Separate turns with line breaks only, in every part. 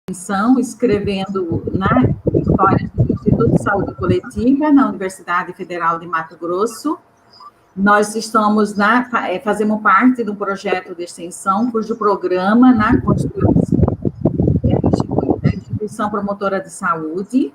extensão, escrevendo na história do Instituto de Saúde Coletiva, na Universidade Federal de Mato Grosso. Nós estamos fazemos parte do projeto de extensão, cujo programa na Constituição é a Instituição Promotora de Saúde,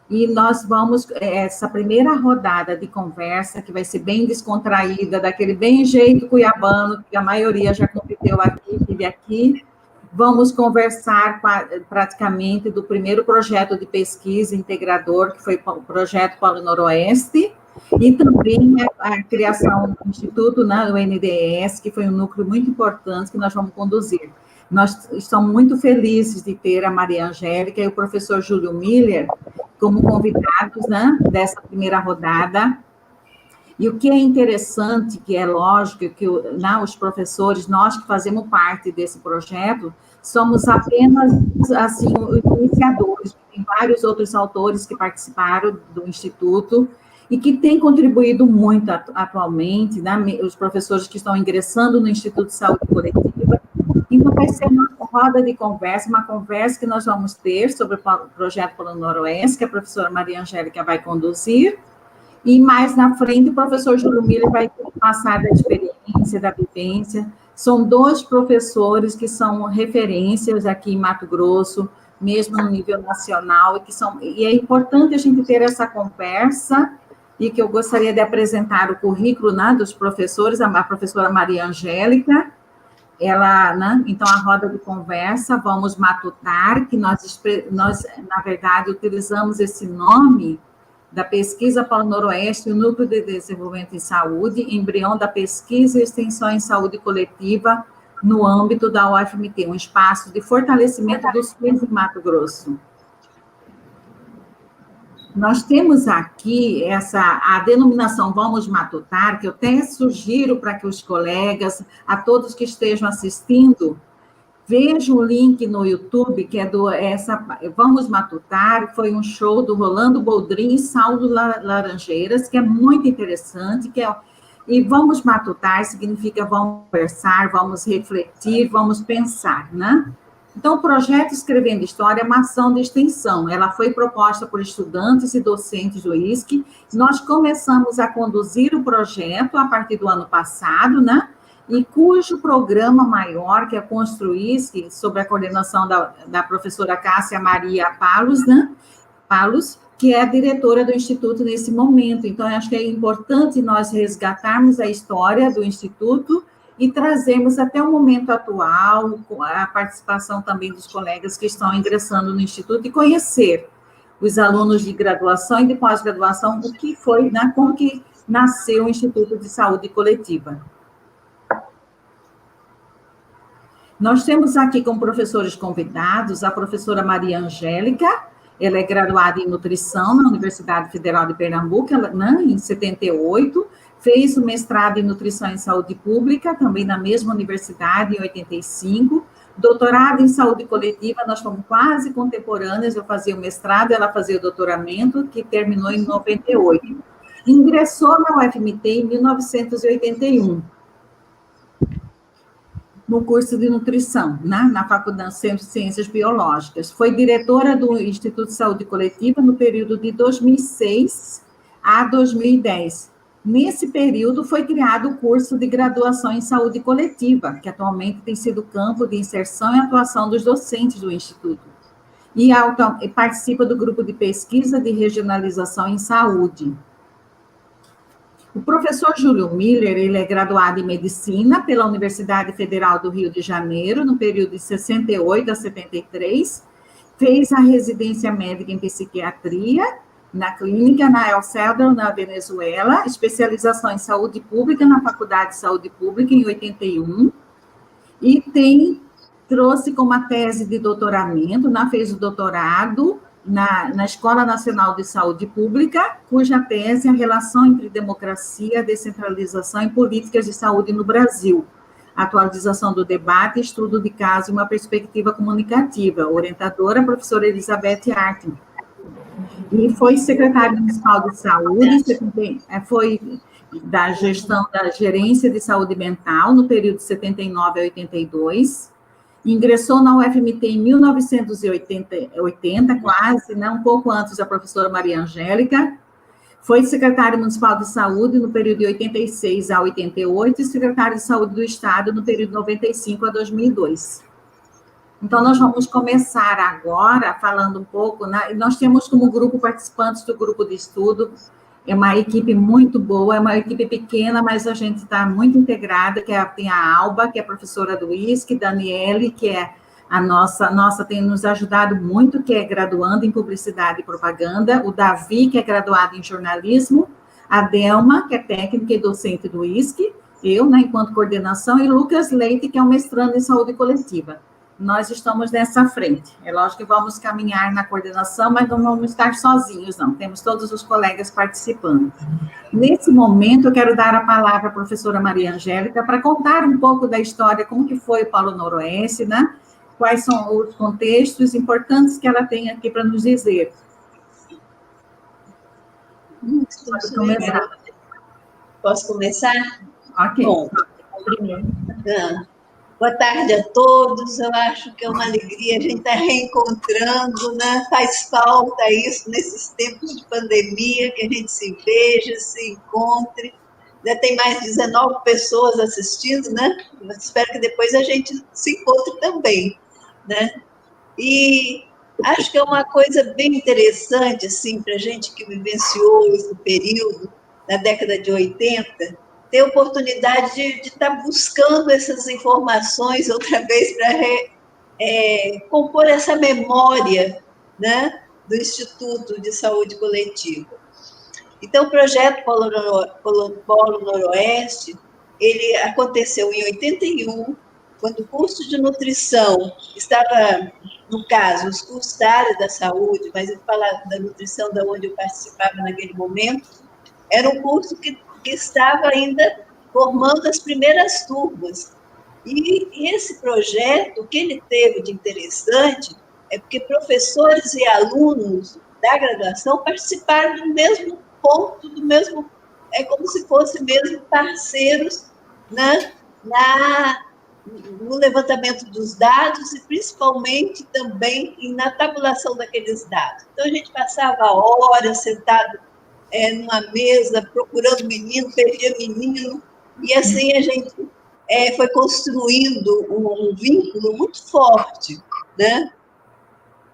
e nós vamos, essa primeira rodada de conversa, que vai ser bem descontraída, daquele bem jeito cuiabano, que a maioria já conviveu aqui, vive aqui. Vamos conversar praticamente do primeiro projeto de pesquisa integrador, que foi o projeto Polo Noroeste, e também a criação do Instituto, né, do NDES, que foi um núcleo muito importante que nós vamos conduzir. Nós estamos muito felizes de ter a Maria Angélica e o professor Júlio Miller como convidados, né, dessa primeira rodada. E o que é interessante, que é lógico, que os professores, nós que fazemos parte desse projeto, somos apenas, assim, os iniciadores. Tem vários outros autores que participaram do Instituto e que têm contribuído muito atualmente, né, os professores que estão ingressando no Instituto de Saúde Coletiva. Então, vai ser uma roda de conversa, uma conversa que nós vamos ter sobre o projeto Polo Noroeste, que a professora Maria Angélica vai conduzir, e mais na frente o professor Júlio Miller vai passar da experiência, da vivência. São dois professores que são referências aqui em Mato Grosso, mesmo no nível nacional, e é importante a gente ter essa conversa, e que eu gostaria de apresentar o currículo, né, dos professores, a professora Maria Angélica. Ela, né, então, a roda de conversa, vamos matutar, que nós, na verdade, utilizamos esse nome da pesquisa Polo Noroeste, o Núcleo de Desenvolvimento em Saúde, embrião da pesquisa e extensão em saúde coletiva no âmbito da UFMT, um espaço de fortalecimento dos SUS em Mato Grosso. Nós temos aqui a denominação Vamos Matutar, que eu até sugiro para que os colegas, a todos que estejam assistindo, vejam o link no YouTube, que é Vamos Matutar, foi um show do Rolando Boldrin e Saulo Laranjeiras, que é muito interessante, e Vamos Matutar significa vamos conversar, vamos refletir, vamos pensar, né? Então, o projeto Escrevendo História é uma ação de extensão. Ela foi proposta por estudantes e docentes do ISC. Nós começamos a conduzir o projeto a partir do ano passado, né? E cujo programa maior, que é Construir-se, sob a coordenação da professora Cássia Maria Palos, né? Palos, que é a diretora do Instituto nesse momento. Então, eu acho que é importante nós resgatarmos a história do Instituto e trazermos até o momento atual, a participação também dos colegas que estão ingressando no Instituto, e conhecer os alunos de graduação e de pós-graduação, o que foi, né, como que nasceu o Instituto de Saúde Coletiva. Nós temos aqui como professores convidados a professora Maria Angélica. Ela é graduada em nutrição na Universidade Federal de Pernambuco, né, em 78, fez o mestrado em nutrição em saúde pública, também na mesma universidade, em 85, doutorado em saúde coletiva, nós fomos quase contemporâneas, eu fazia o mestrado, ela fazia o doutoramento, que terminou em 98. Ingressou na UFMT em 1981, no curso de nutrição, né, na Faculdade de Ciências Biológicas. Foi diretora do Instituto de Saúde Coletiva no período de 2006 a 2010. Nesse período, foi criado o curso de graduação em saúde coletiva, que atualmente tem sido campo de inserção e atuação dos docentes do Instituto. E participa do grupo de pesquisa de regionalização em saúde. O professor Júlio Miller, ele é graduado em medicina pela Universidade Federal do Rio de Janeiro, no período de 68 a 73, fez a residência médica em psiquiatria, na clínica, na El Salvador, na Venezuela, especialização em saúde pública na Faculdade de Saúde Pública, em 81, e trouxe como a tese de doutoramento, fez o doutorado na Escola Nacional de Saúde Pública, cuja tese é a relação entre democracia, descentralização e políticas de saúde no Brasil, atualização do debate, estudo de caso e uma perspectiva comunicativa, orientadora, a professora Elizabeth Artin. E foi secretário municipal de saúde, foi da gestão da gerência de saúde mental, no período de 79 a 82, Ingressou na UFMT em 1980, quase, né, um pouco antes da professora Maria Angélica. Foi secretário municipal de saúde no período de 86 a 88 e secretário de saúde do Estado no período de 95 a 2002. Então, nós vamos começar agora falando um pouco, né? Nós temos como grupo participantes do grupo de estudo, é uma equipe muito boa, é uma equipe pequena, mas a gente está muito integrada, tem a Alba, que é professora do ISC, Daniele, que é a nossa tem nos ajudado muito, que é graduando em publicidade e propaganda, o Davi, que é graduado em jornalismo, a Delma, que é técnica e docente do ISC, eu, né, enquanto coordenação, e Lucas Leite, que é um mestrando em saúde coletiva. Nós estamos nessa frente. É lógico que vamos caminhar na coordenação, mas não vamos estar sozinhos, não. Temos todos os colegas participando. Nesse momento, eu quero dar a palavra à professora Maria Angélica para contar um pouco da história, como que foi o Polo Noroeste, né? Quais são os contextos importantes que ela tem aqui para nos dizer.
Pode começar. Posso começar?
Ok.
Bom, boa tarde a todos, eu acho que é uma alegria a gente estar reencontrando, né? Faz falta isso nesses tempos de pandemia, que a gente se veja, se encontre. Já tem mais de 19 pessoas assistindo, né? Mas espero que depois a gente se encontre também, né? E acho que é uma coisa bem interessante, assim, para a gente que vivenciou esse período, na década de 80, ter a oportunidade de estar buscando essas informações outra vez para compor essa memória, né, do Instituto de Saúde Coletiva. Então, o projeto Polo Noroeste, ele aconteceu em 81, quando o curso de nutrição estava, no caso, os cursos da área da saúde, mas eu falo da nutrição da onde eu participava naquele momento, era um curso que estava ainda formando as primeiras turmas. E esse projeto, o que ele teve de interessante é porque professores e alunos da graduação participaram do mesmo ponto, é como se fossem mesmo parceiros, né, no levantamento dos dados e principalmente também na tabulação daqueles dados. Então, a gente passava horas sentado numa mesa, procurando menino, perdia menino, e assim a gente foi construindo um vínculo muito forte, né?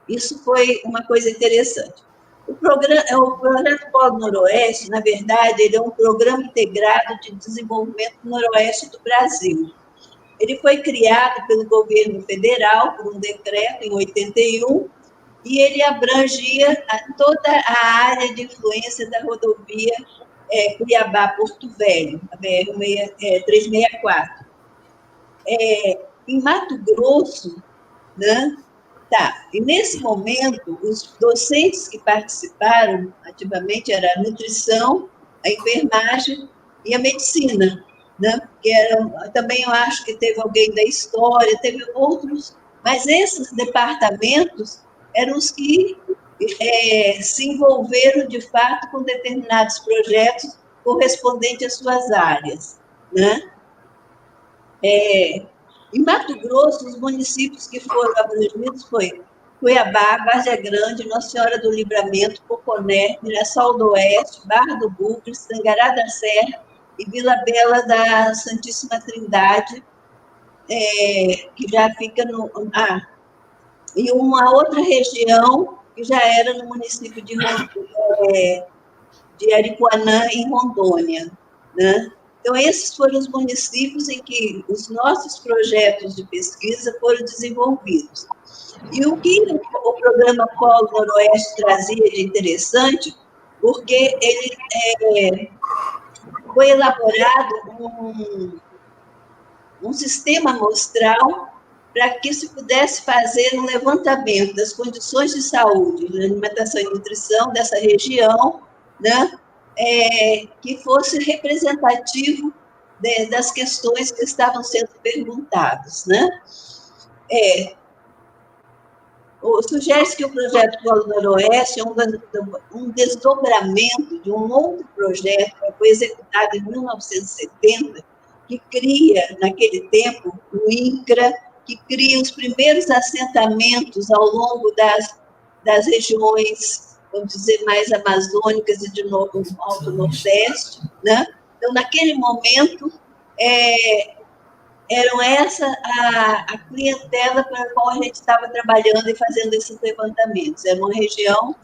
Isso foi uma coisa interessante. O projeto Polo Noroeste, na verdade, ele é um programa integrado de desenvolvimento do Noroeste do Brasil. Ele foi criado pelo governo federal, por um decreto, em 81, e ele abrangia toda a área de influência da rodovia Cuiabá-Porto Velho, a BR-364. Em Mato Grosso, né? Tá, e nesse momento, os docentes que participaram ativamente eram a nutrição, a enfermagem e a medicina, né? Que também eu acho que teve alguém da história, teve outros, mas esses departamentos eram os que se envolveram, de fato, com determinados projetos correspondentes às suas áreas, né? Em Mato Grosso, os municípios que foram abrangidos foi Cuiabá, Várzea Grande, Nossa Senhora do Livramento, Poconé, Mirassol do Oeste, Barra do Bugres, Tangará da Serra e Vila Bela da Santíssima Trindade, que já fica no... e uma outra região que já era no município de Aripuanã, em Rondônia, né? Então, esses foram os municípios em que os nossos projetos de pesquisa foram desenvolvidos. E o que o programa Polo Noroeste trazia de interessante, porque ele foi elaborado um sistema amostral para que se pudesse fazer um levantamento das condições de saúde, de alimentação e nutrição dessa região, né? Que fosse representativo das questões que estavam sendo perguntadas, né? Sugere-se que o projeto Polo Noroeste é um desdobramento de um outro projeto que foi executado em 1970, que cria, naquele tempo, o INCRA, que cria os primeiros assentamentos ao longo das regiões, vamos dizer, mais amazônicas e de novo no Alto Nordeste, né? Então, naquele momento, eram essa a clientela para a qual a gente estava trabalhando e fazendo esses levantamentos. Era uma região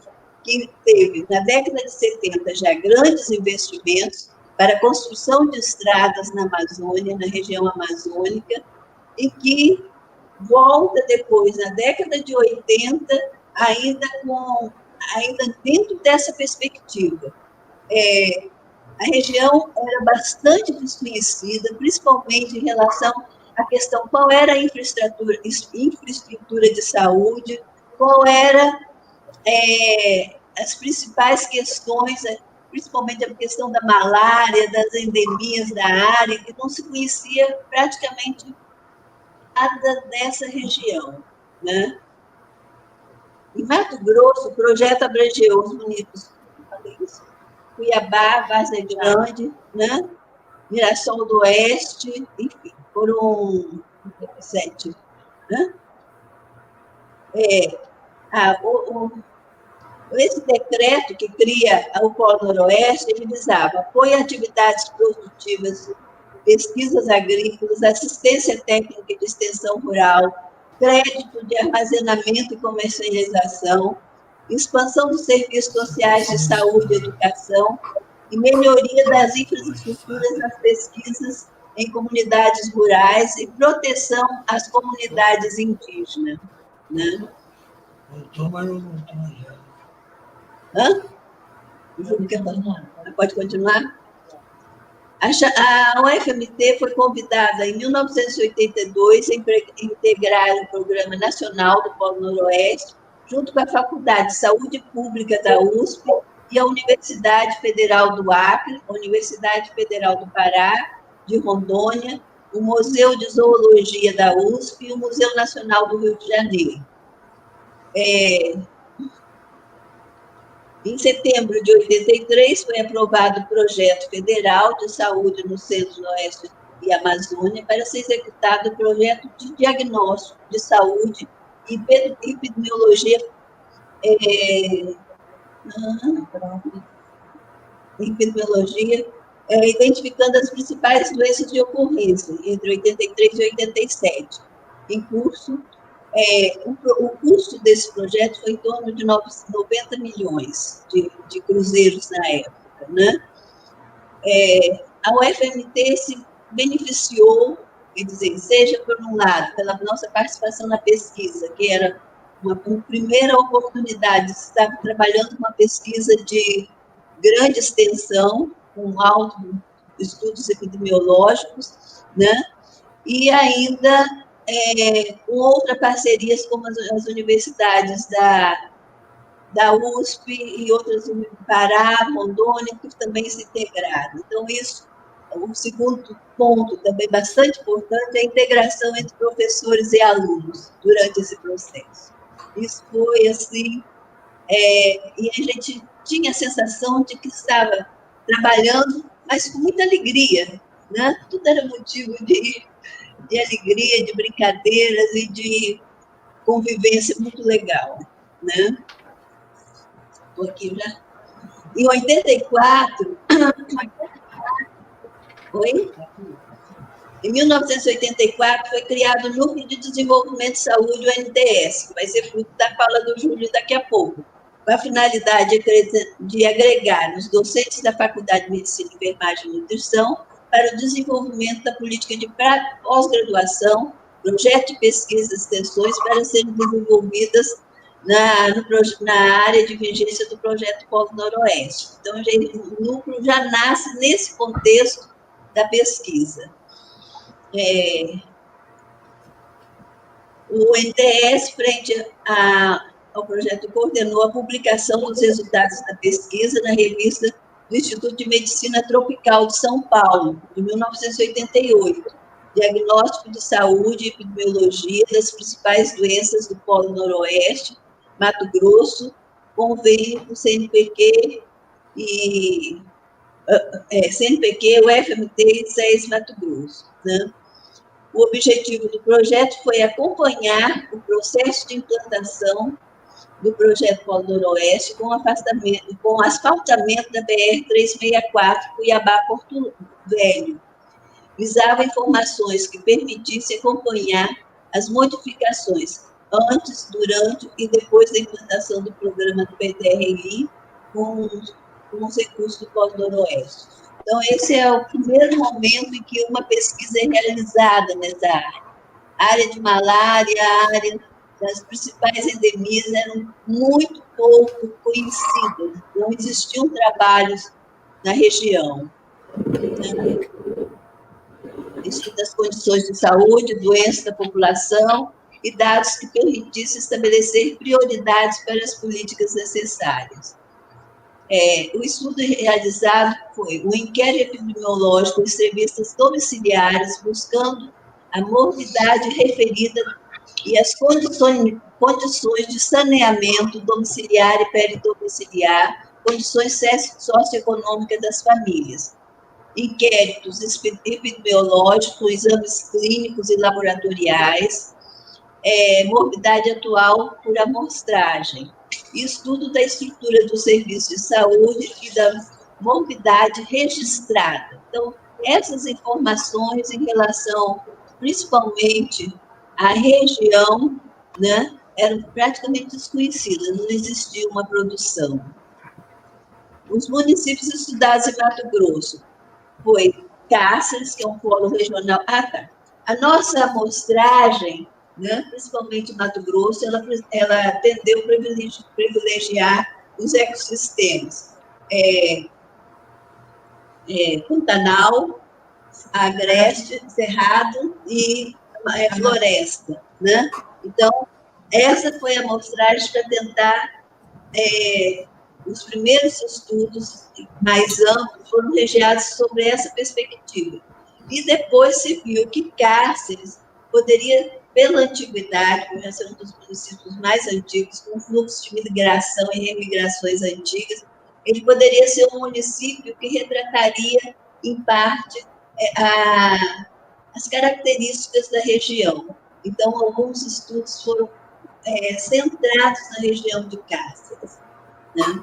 que teve, na década de 70, já grandes investimentos para a construção de estradas na Amazônia, na região amazônica, e que volta depois, na década de 80, ainda dentro dessa perspectiva. A região era bastante desconhecida, principalmente em relação à questão qual era a infraestrutura de saúde, qual era as principais questões, principalmente a questão da malária, das endemias da área, que não se conhecia praticamente nada dessa região, né? Em Mato Grosso, o projeto abrangeu os municípios Cuiabá, Várzea Grande, né? Mirassol do Oeste, enfim, foram 7. Né? Esse decreto que cria o Polo Noroeste, ele visava apoio a atividades produtivas, pesquisas agrícolas, assistência técnica de extensão rural, crédito de armazenamento e comercialização, expansão dos serviços sociais de saúde e educação e melhoria das infraestruturas das pesquisas em comunidades rurais e proteção às comunidades indígenas. Né?
Voltou, mas não voltou já.
Hã? Pode continuar? A UFMT foi convidada em 1982 a integrar o Programa Nacional do Polo Noroeste, junto com a Faculdade de Saúde Pública da USP e a Universidade Federal do Acre, a Universidade Federal do Pará, de Rondônia, o Museu de Zoologia da USP e o Museu Nacional do Rio de Janeiro. Em setembro de 83, foi aprovado o projeto federal de saúde no Centro-Oeste e Amazônia para ser executado o projeto de diagnóstico de saúde e epidemiologia, identificando as principais doenças de ocorrência entre 83 e 87. Em curso, o custo desse projeto foi em torno de 90 milhões de cruzeiros na época. Né? A UFMT se beneficiou, quer dizer, seja por um lado, pela nossa participação na pesquisa, que era uma primeira oportunidade, estava trabalhando com uma pesquisa de grande extensão, com altos estudos epidemiológicos, né? E ainda com outras parcerias, como as universidades da USP e outras, Pará, Rondônia, que também se integraram. Então, isso, o segundo ponto, também bastante importante, é a integração entre professores e alunos durante esse processo. Isso foi assim, e a gente tinha a sensação de que estava trabalhando, mas com muita alegria, né? Tudo era motivo de alegria, de brincadeiras e de convivência muito legal, né? Estou aqui já. Em 84, Em 1984, foi criado o Núcleo de Desenvolvimento de Saúde, o NDS, que vai ser fruto da fala do Júlio daqui a pouco, com a finalidade de agregar os docentes da Faculdade de Medicina, Enfermagem e Nutrição para o desenvolvimento da política de pós-graduação, projeto de pesquisa e extensões para serem desenvolvidas na área de vigência do projeto Polo Noroeste. Então, o núcleo já nasce nesse contexto da pesquisa. O NDS, frente ao projeto, coordenou a publicação dos resultados da pesquisa na revista do Instituto de Medicina Tropical de São Paulo, de 1988, Diagnóstico de Saúde e Epidemiologia das principais doenças do Polo Noroeste, Mato Grosso, convênio com CNPq, UFMT e SES Mato Grosso. Né? O objetivo do projeto foi acompanhar o processo de implantação do projeto Polo Noroeste com asfaltamento da BR-364 Cuiabá-Porto Velho. Visava informações que permitissem acompanhar as modificações antes, durante e depois da implantação do programa do PTRI com os recursos do Polo Noroeste. Então, esse é o primeiro momento em que uma pesquisa é realizada nessa área. A área de malária, a área das principais endemias eram muito pouco conhecidas, não existiam trabalhos na região. Estudo das condições de saúde, doenças da população e dados que permitissem estabelecer prioridades para as políticas necessárias. O estudo realizado foi um inquérito epidemiológico de entrevistas domiciliares, buscando a morbidade referida e as condições de saneamento domiciliar e peridomiciliar, condições socioeconômicas das famílias. Inquéritos epidemiológicos, exames clínicos e laboratoriais, morbidade atual por amostragem, estudo da estrutura do serviço de saúde e da morbidade registrada. Então, essas informações em relação, principalmente, à região, né, eram praticamente desconhecidas, não existia uma produção. Os municípios estudados em Mato Grosso foi Cáceres, que é um polo regional. A nossa amostragem, né, principalmente em Mato Grosso, ela tendeu a privilegiar os ecossistemas. Pantanal, agreste, cerrado e floresta. Né? Então, essa foi a amostragem para tentar... os primeiros estudos mais amplos foram regiados sobre essa perspectiva. E depois se viu que Cáceres poderia, pela antiguidade, por ser um dos municípios mais antigos, com fluxo de migração e remigrações antigas, ele poderia ser um município que retrataria, em parte, as características da região. Então, alguns estudos foram centrados na região de Cáceres. Né?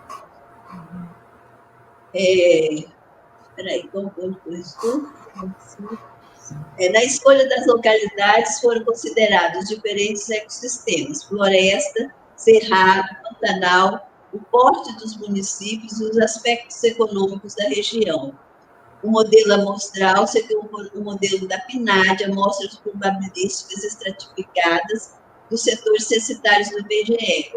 Na escolha das localidades foram considerados diferentes ecossistemas: floresta, cerrado, pantanal, o porte dos municípios e os aspectos econômicos da região. O modelo amostral seguiu o modelo da PNAD, amostras probabilísticas estratificadas dos setores censitários do IBGE,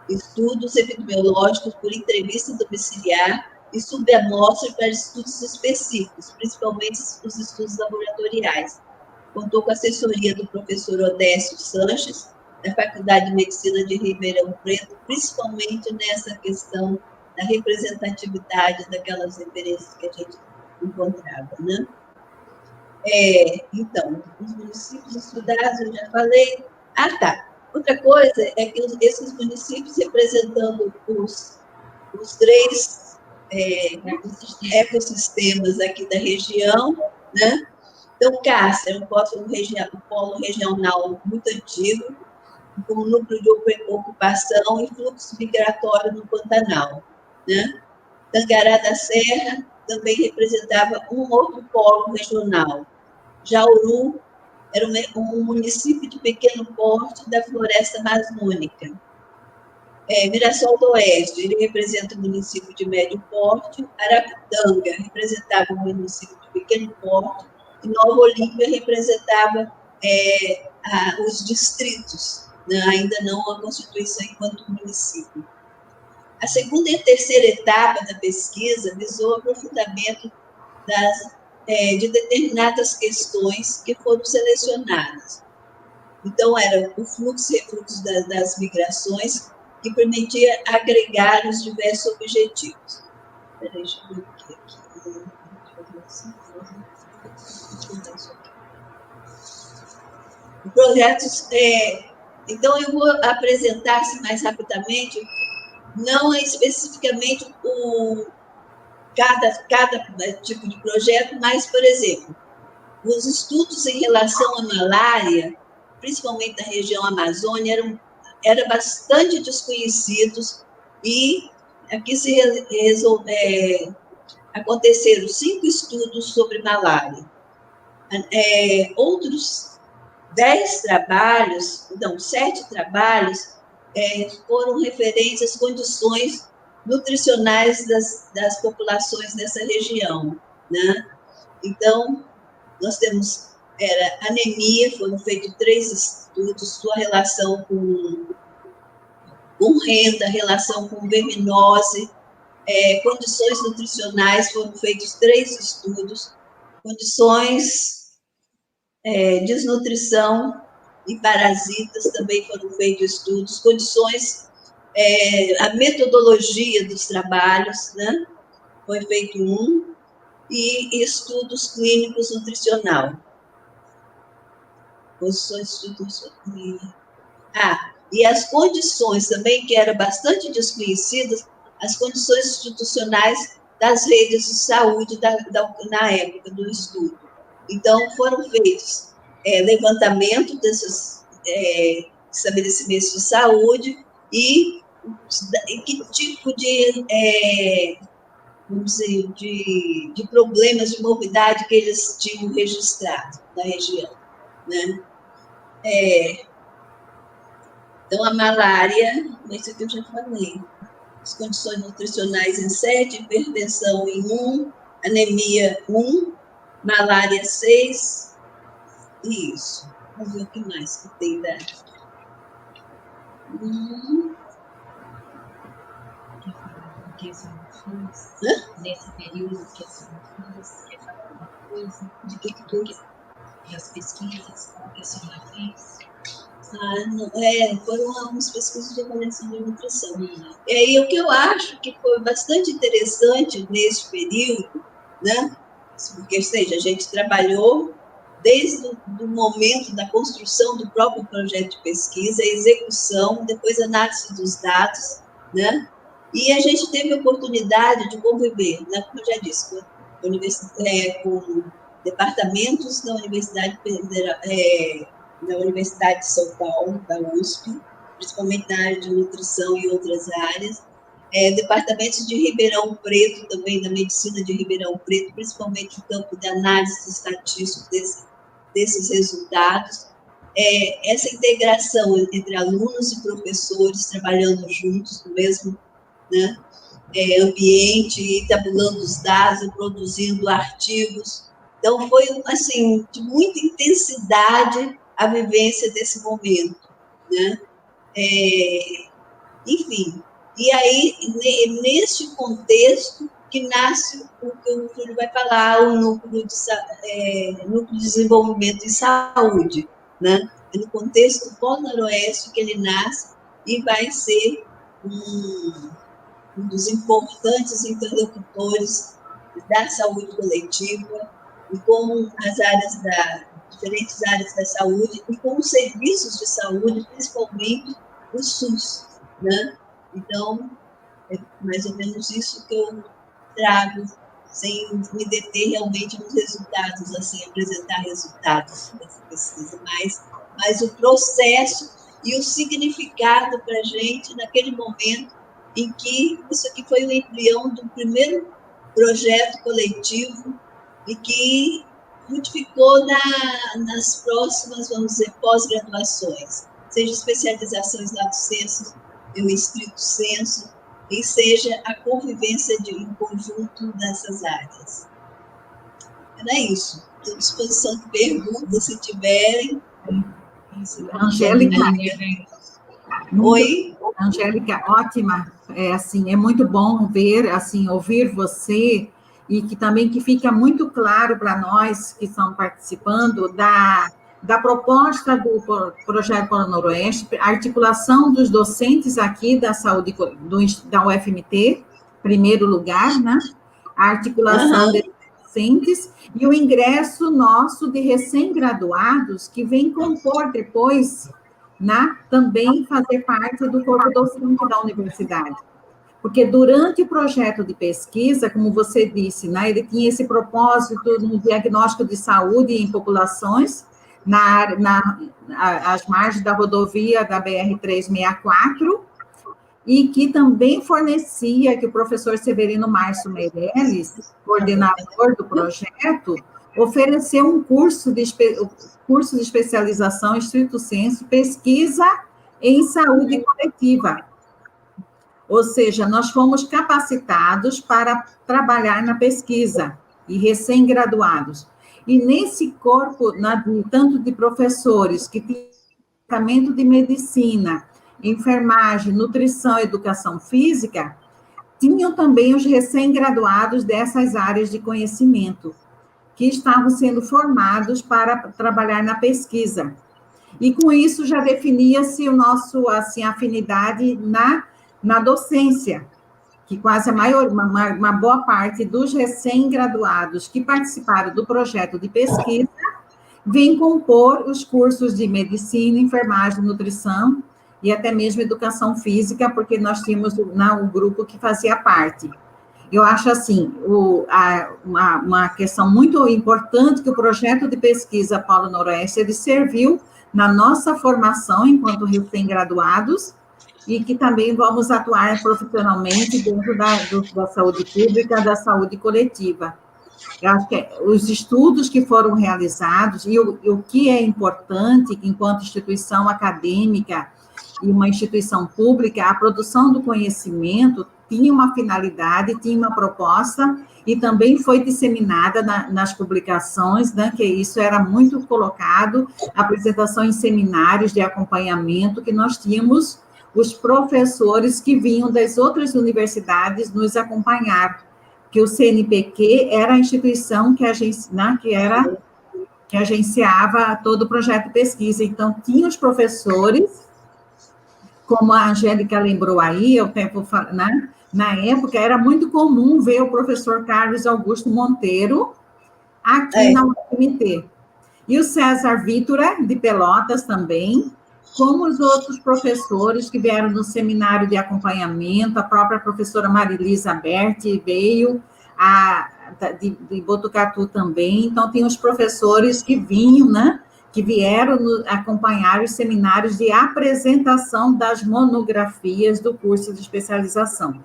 estudos epidemiológicos por entrevista domiciliar e subamostra para estudos específicos, principalmente os estudos laboratoriais. Contou com a assessoria do professor Odécio Sanches, da Faculdade de Medicina de Ribeirão Preto, principalmente nessa questão da representatividade daquelas referências que a gente encontrava. Né? Então, os municípios estudados, eu já falei. Outra coisa é que esses municípios, representando os três ecossistemas aqui da região, né? Então, Cáceres é um polo regional muito antigo, com núcleo de ocupação e fluxo migratório no Pantanal. Né? Tangará da Serra também representava um outro polo regional. Jauru era um município de pequeno porte da floresta amazônica. Mirassol do Oeste, ele representa um município de médio porte. Araputanga representava um município de pequeno porte. E Nova Olímpia representava os distritos, né? Ainda não a Constituição enquanto município. A segunda e a terceira etapa da pesquisa visou o aprofundamento de determinadas questões que foram selecionadas. Então, era o fluxo e refluxo das migrações, que permitia agregar os diversos objetivos. Espera aí, deixa eu ver o que aqui. Projetos. Então, eu vou apresentar mais rapidamente, não especificamente cada tipo de projeto, mas, por exemplo, os estudos em relação à malária, principalmente na região Amazônia, eram bastante desconhecidos, e aqui aconteceram 5 estudos sobre malária. Outros 7 trabalhos foram referentes às condições nutricionais das populações dessa região, né? Então, nós temos anemia, foram feitos 3 estudos, sua relação com renda, relação com verminose, condições nutricionais, foram feitos 3 estudos, condições desnutrição e parasitas também foram feitos estudos, condições, a metodologia dos trabalhos, né? Foi feito 1, e estudos clínicos nutricional. E as condições também, que eram bastante desconhecidas, as condições institucionais das redes de saúde na época do estudo. Então, foram feitos levantamento desses estabelecimentos de saúde e que tipo vamos dizer, de problemas de morbidade que eles tinham registrado na região, né? Então, a malária, isso que eu já falei, as condições nutricionais em 7, hipertensão em 1, anemia 1, malária 6, e isso. Vamos ver o que mais que tem da...
Nesse período que a senhora fez, quer falar alguma coisa?
De que tudo?
Das pesquisas, como que a senhora fez?
Não, foram algumas pesquisas de avaliação de nutrição. E o que eu acho que foi bastante interessante nesse período, né? Porque, ou seja, a gente trabalhou desde o momento da construção do próprio projeto de pesquisa, a execução, depois a análise dos dados, né? E a gente teve a oportunidade de conviver, né, como eu já disse, com departamentos da Universidade Federal, da Universidade de São Paulo, da USP, principalmente na área de nutrição e outras áreas, departamentos de Ribeirão Preto, também da medicina de Ribeirão Preto, principalmente no campo de análise estatística desses resultados, essa integração entre alunos e professores trabalhando juntos no mesmo, né, ambiente, tabulando os dados, produzindo artigos. Então, foi, assim, de muita intensidade a vivência desse momento, né? Enfim, e aí, neste contexto, que nasce o que o Júlio vai falar, o núcleo de desenvolvimento em saúde, né? É no contexto pós-noroeste que ele nasce e vai ser um dos importantes interlocutores da saúde coletiva e com as diferentes áreas da saúde e com os serviços de saúde, principalmente o SUS, né? Então, é mais ou menos isso que eu trago, sem me deter realmente nos resultados, assim, apresentar resultados dessa pesquisa, mas o processo e o significado para a gente naquele momento em que isso aqui foi o embrião do primeiro projeto coletivo e que frutificou nas próximas, vamos dizer, pós-graduações, seja especializações lato sensu, o estrito sensu, e seja a convivência em conjunto dessas áreas. Era isso. Estou à disposição de perguntas, se tiverem.
Angélica.
Oi?
Angélica, ótima. Assim, é muito bom ver, assim, ouvir você e que também que fica muito claro para nós que estamos participando da proposta do Projeto Polo Noroeste, a articulação dos docentes aqui da saúde da UFMT, primeiro lugar, né? A articulação dos docentes e o ingresso nosso de recém-graduados que vem compor depois, né, também fazer parte do corpo docente da universidade. Porque durante o projeto de pesquisa, como você disse, né, ele tinha esse propósito no diagnóstico de saúde em populações, às margens da rodovia da BR-364, e que também fornecia, que o professor Severino Márcio Meirelles, coordenador do projeto, ofereceu um curso de especialização, estrito sensu, pesquisa em saúde coletiva. Ou seja, nós fomos capacitados para trabalhar na pesquisa, e recém-graduados. E nesse corpo, tanto de professores que tinham tratamento de medicina, enfermagem, nutrição, educação física, tinham também os recém-graduados dessas áreas de conhecimento, que estavam sendo formados para trabalhar na pesquisa. E com isso já definia-se o nosso, assim, afinidade na docência, que quase uma boa parte dos recém-graduados que participaram do projeto de pesquisa vem compor os cursos de medicina, enfermagem, nutrição e até mesmo educação física, porque nós tínhamos o grupo que fazia parte. Eu acho, assim, uma questão muito importante que o projeto de pesquisa Polo Noroeste, ele serviu na nossa formação enquanto recém-graduados, e que também vamos atuar profissionalmente dentro da saúde pública, da saúde coletiva. Eu acho que os estudos que foram realizados, e o que é importante, enquanto instituição acadêmica e uma instituição pública, a produção do conhecimento tinha uma finalidade, tinha uma proposta, e também foi disseminada nas publicações, né, que isso era muito colocado, apresentação em seminários de acompanhamento, que nós tínhamos os professores que vinham das outras universidades nos acompanhar, que o CNPq era a instituição que agenciava todo o projeto de pesquisa. Então, tinha os professores, como a Angélica lembrou aí, na época era muito comum ver o professor Carlos Augusto Monteiro aqui na UFMT. E o César Vítora, de Pelotas também, como os outros professores que vieram no seminário de acompanhamento, a própria professora Marilisa Berti veio, de Botucatu também. Então, tem os professores que vinham, né, que vieram acompanhar os seminários de apresentação das monografias do curso de especialização.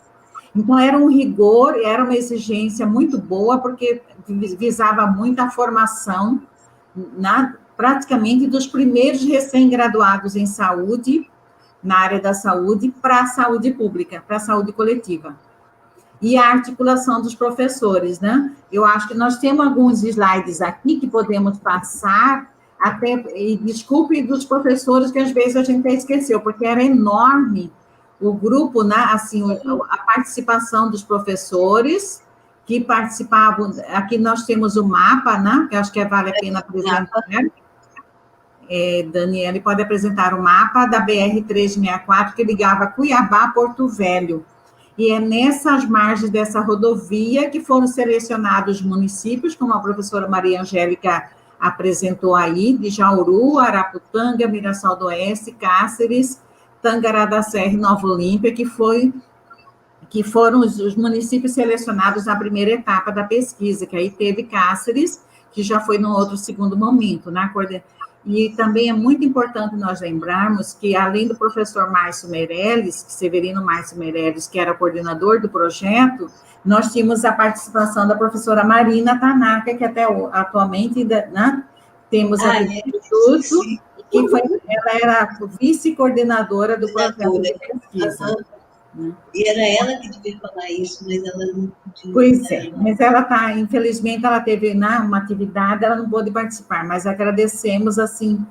Então, era um rigor, era uma exigência muito boa, porque visava muito a formação praticamente dos primeiros recém-graduados em saúde, na área da saúde, para a saúde pública, para a saúde coletiva. E a articulação dos professores, né? Eu acho que nós temos alguns slides aqui que podemos passar, e desculpe dos professores, que às vezes a gente até esqueceu, porque era enorme o grupo, né? Assim, a participação dos professores que participavam. Aqui nós temos o mapa, né? Que acho que vale a pena apresentar. Daniele pode apresentar o mapa da BR-364, que ligava Cuiabá a Porto Velho. E é nessas margens dessa rodovia que foram selecionados municípios, como a professora Maria Angélica apresentou aí, de Jauru, Araputanga, Mirassol do Oeste, Cáceres, Tangará da Serra e Nova Olímpia, que foram os municípios selecionados na primeira etapa da pesquisa, que aí teve Cáceres, que já foi no outro segundo momento, né? E também é muito importante nós lembrarmos que, além do professor Márcio Meirelles, Severino Márcio Meirelles, que era coordenador do projeto, nós tínhamos a participação da professora Marina Tanaka, que até atualmente, né, temos aqui no Instituto, ela era vice-coordenadora do projeto de pesquisa.
E era ela que devia falar isso, mas ela não podia.
Pois é, mas ela infelizmente, ela teve uma atividade, ela não pôde participar, mas agradecemos, assim,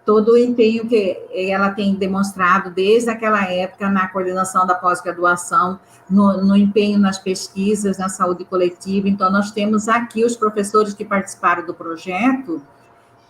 todo o empenho que ela tem demonstrado desde aquela época na coordenação da pós-graduação, no empenho nas pesquisas, na saúde coletiva. Então, nós temos aqui os professores que participaram do projeto,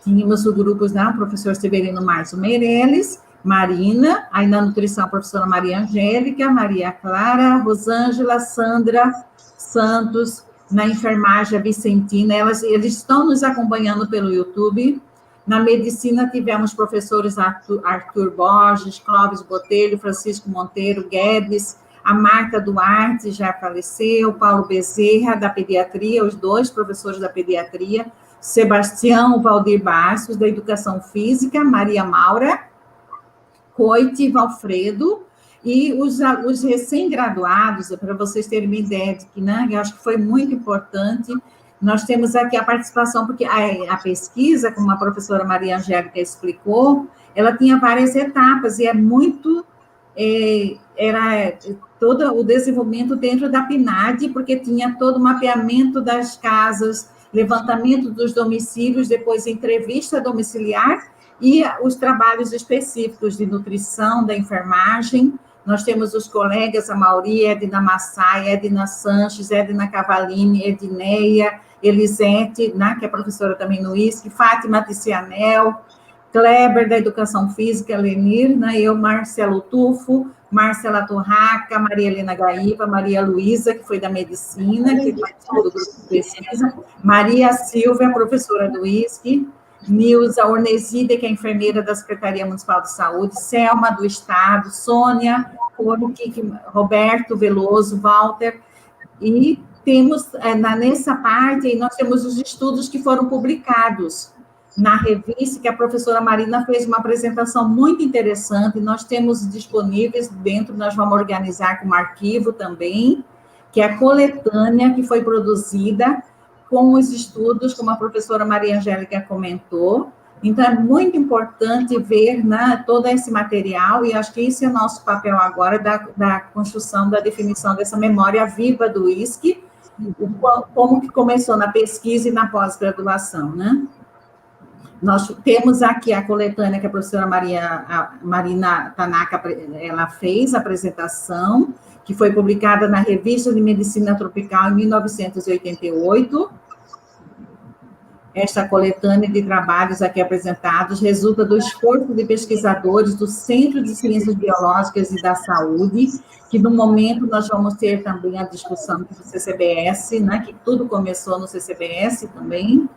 tínhamos o grupo, né, o professor Severino Márcio Meirelles, Marina, aí na nutrição, a professora Maria Angélica, Maria Clara, Rosângela, Sandra Santos, na enfermagem, a Vicentina, eles estão nos acompanhando pelo YouTube. Na medicina, tivemos professores Arthur Borges, Clóvis Botelho, Francisco Monteiro, Guedes, A Marta Duarte já faleceu, Paulo Bezerra, da pediatria, os dois professores da pediatria, Sebastião Valdir Bastos, da educação física, Maria Maura, Coite Valfredo, e os recém-graduados, para vocês terem uma ideia de que, né, eu acho que foi muito importante, nós temos aqui a participação, porque a pesquisa, como a professora Maria Angélica explicou, ela tinha várias etapas, e era todo o desenvolvimento dentro da PNAD, porque tinha todo o mapeamento das casas, levantamento dos domicílios, depois entrevista domiciliar, e os trabalhos específicos de nutrição, da enfermagem. Nós temos os colegas, a Mauri, Edna Massai, Edna Sanches, Edna Cavalini, Edneia, Elisete, né, que é professora também no ISC, Fátima Ticianel, Kleber, da Educação Física, Lenir, né, eu, Marcelo Tufo, Marcela Torraca, Maria Helena Gaíva, Maria Luísa, que foi da Medicina, que participou do grupo de pesquisa, Maria Silvia, professora do ISC, Nilza Orneside, que é enfermeira da Secretaria Municipal de Saúde, Selma, do Estado, Sônia, Roberto Veloso, Walter, e temos, nessa parte, nós temos os estudos que foram publicados na revista, que a professora Marina fez uma apresentação muito interessante, nós temos disponíveis dentro, nós vamos organizar com um arquivo também, que é a coletânea que foi produzida com os estudos, como a professora Maria Angélica comentou. Então, é muito importante ver, né, todo esse material, e acho que esse é o nosso papel agora, da construção, da definição dessa memória viva do ISC, como que começou na pesquisa e na pós-graduação, né? Nós temos aqui a coletânea que a professora Marina Tanaka, ela fez a apresentação, que foi publicada na Revista de Medicina Tropical em 1988. Esta coletânea de trabalhos aqui apresentados resulta do esforço de pesquisadores do Centro de Ciências Biológicas e da Saúde, que no momento nós vamos ter também a discussão do CCBS, né, que tudo começou no CCBS também,